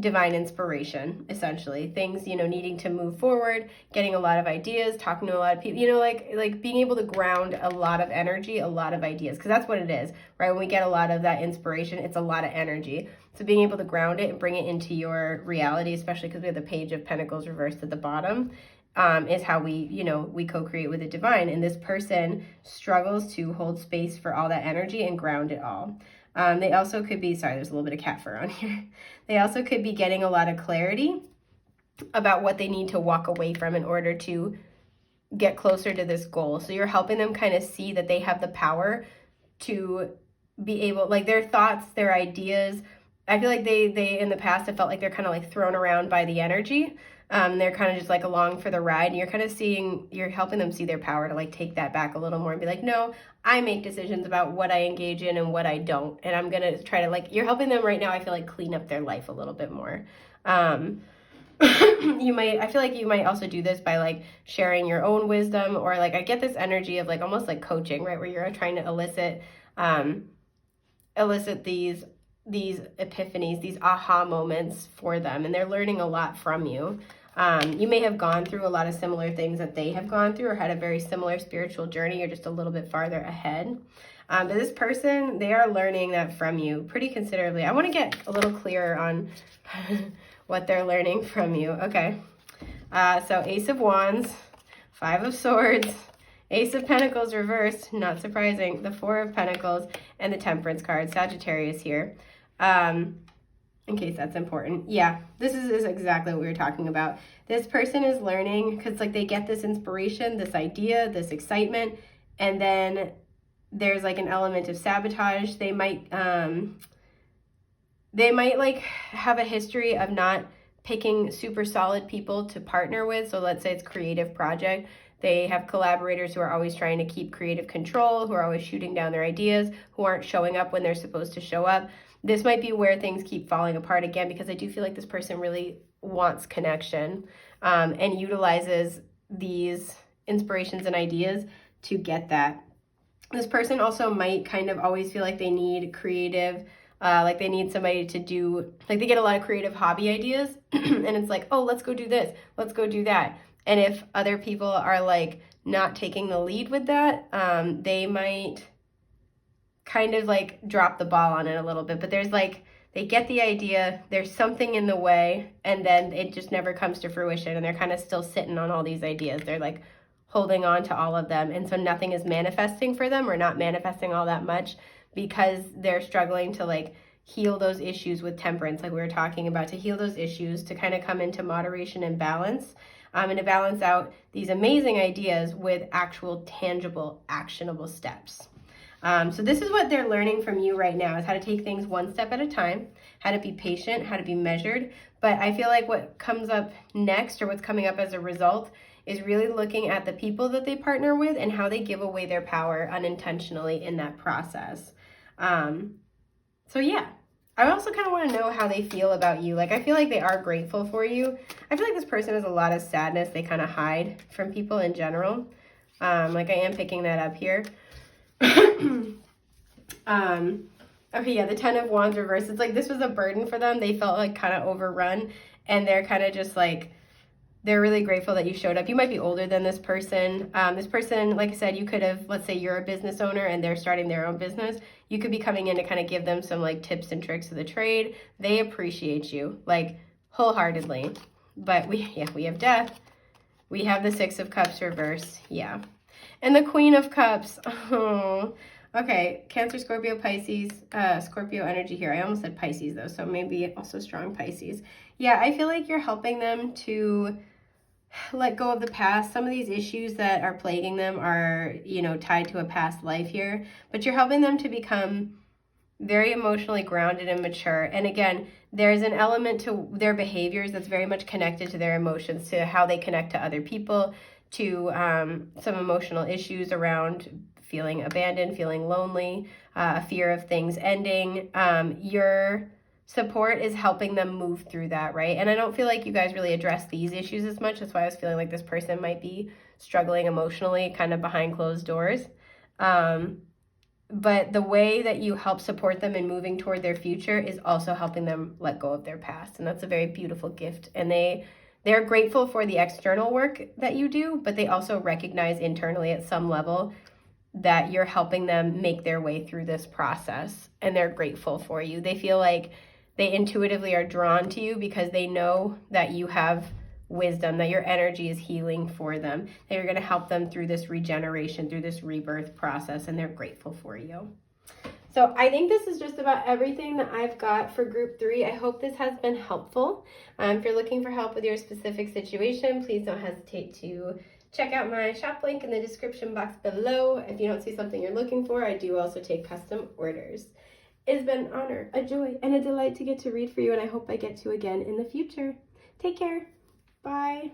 divine inspiration, essentially. Things, needing to move forward, getting a lot of ideas, talking to a lot of people, like being able to ground a lot of energy, a lot of ideas, because that's what it is, right? When we get a lot of that inspiration, it's a lot of energy. So being able to ground it and bring it into your reality, especially because we have the Page of Pentacles reversed at the bottom, is how we co-create with the divine. And this person struggles to hold space for all that energy and ground it all. They also could be, sorry, there's a little bit of cat fur on here. They also could be getting a lot of clarity about what they need to walk away from in order to get closer to this goal. So you're helping them kind of see that they have the power to be able, like their thoughts, their ideas, I feel like they in the past have felt like they're kind of like thrown around by the energy. They're kind of just like along for the ride, and you're kind of you're helping them see their power to like take that back a little more and be like, no, I make decisions about what I engage in and what I don't. And I'm going to try to like, you're helping them right now, I feel like, clean up their life a little bit more. I feel like you might also do this by like sharing your own wisdom, or like I get this energy of like almost like coaching, right? Where you're trying to elicit these epiphanies, these aha moments for them, and they're learning a lot from you. You may have gone through a lot of similar things that they have gone through, or had a very similar spiritual journey, or just a little bit farther ahead. But this person, they are learning that from you pretty considerably. I want to get a little clearer on what they're learning from you. Okay. So Ace of Wands, Five of Swords, Ace of Pentacles reversed, not surprising, the Four of Pentacles, and the Temperance card, Sagittarius here. In case that's important. Yeah, this is exactly what we were talking about. This person is learning because like they get this inspiration, this idea, this excitement, and then there's like an element of sabotage. They might like have a history of not picking super solid people to partner with. So let's say it's creative project. They have collaborators who are always trying to keep creative control, who are always shooting down their ideas, who aren't showing up when they're supposed to show up. This might be where things keep falling apart again, because I do feel like this person really wants connection and utilizes these inspirations and ideas to get that. This person also might kind of always feel like they need creative, like they need somebody to do, like they get a lot of creative hobby ideas and it's like, oh, let's go do this, let's go do that. And if other people are like not taking the lead with that, they might kind of like drop the ball on it a little bit. But there's like, they get the idea, there's something in the way, and then it just never comes to fruition, and they're kind of still sitting on all these ideas. They're like holding on to all of them, and so nothing is manifesting for them, or not manifesting all that much, because they're struggling to like heal those issues with temperance, like we were talking about, to heal those issues, to kind of come into moderation and balance, and to balance out these amazing ideas with actual tangible actionable steps. So this is what they're learning from you right now, is how to take things one step at a time, how to be patient, how to be measured. But I feel like what comes up next, or what's coming up as a result, is really looking at the people that they partner with and how they give away their power unintentionally in that process. So yeah, I also kind of want to know how they feel about you. Like, I feel like they are grateful for you. I feel like this person has a lot of sadness they kind of hide from people in general. Like I am picking that up here. Okay, yeah, the Ten of Wands reversed. It's like this was a burden for them. They felt like kind of overrun, and they're kind of just like, they're really grateful that you showed up. You might be older than this person. This person, like I said, you could have, let's say you're a business owner and they're starting their own business. You could be coming in to kind of give them some like tips and tricks of the trade. They appreciate you like wholeheartedly. But we have Death. We have the Six of Cups reversed. Yeah. And the Queen of Cups. Oh, okay. Cancer, Scorpio, Pisces, Scorpio energy here. I almost said Pisces though, so maybe also strong Pisces. Yeah, I feel like you're helping them to let go of the past. Some of these issues that are plaguing them are, tied to a past life here, but you're helping them to become very emotionally grounded and mature. And again, there's an element to their behaviors that's very much connected to their emotions, to how they connect to other people, to some emotional issues around feeling abandoned, feeling lonely, a fear of things ending. Your support is helping them move through that, right? And I don't feel like you guys really address these issues as much. That's why I was feeling like this person might be struggling emotionally, kind of behind closed doors. But the way that you help support them in moving toward their future is also helping them let go of their past. And that's a very beautiful gift. And they're grateful for the external work that you do, but they also recognize internally at some level that you're helping them make their way through this process. And they're grateful for you. They feel like they intuitively are drawn to you because they know that you have wisdom, that your energy is healing for them, that you're going to help them through this regeneration, through this rebirth process, and they're grateful for you. So I think this is just about everything that I've got for group 3. I hope this has been helpful. If you're looking for help with your specific situation, please don't hesitate to check out my shop link in the description box below. If you don't see something you're looking for, I do also take custom orders. It's been an honor, a joy, and a delight to get to read for you, and I hope I get to again in the future. Take care. Bye.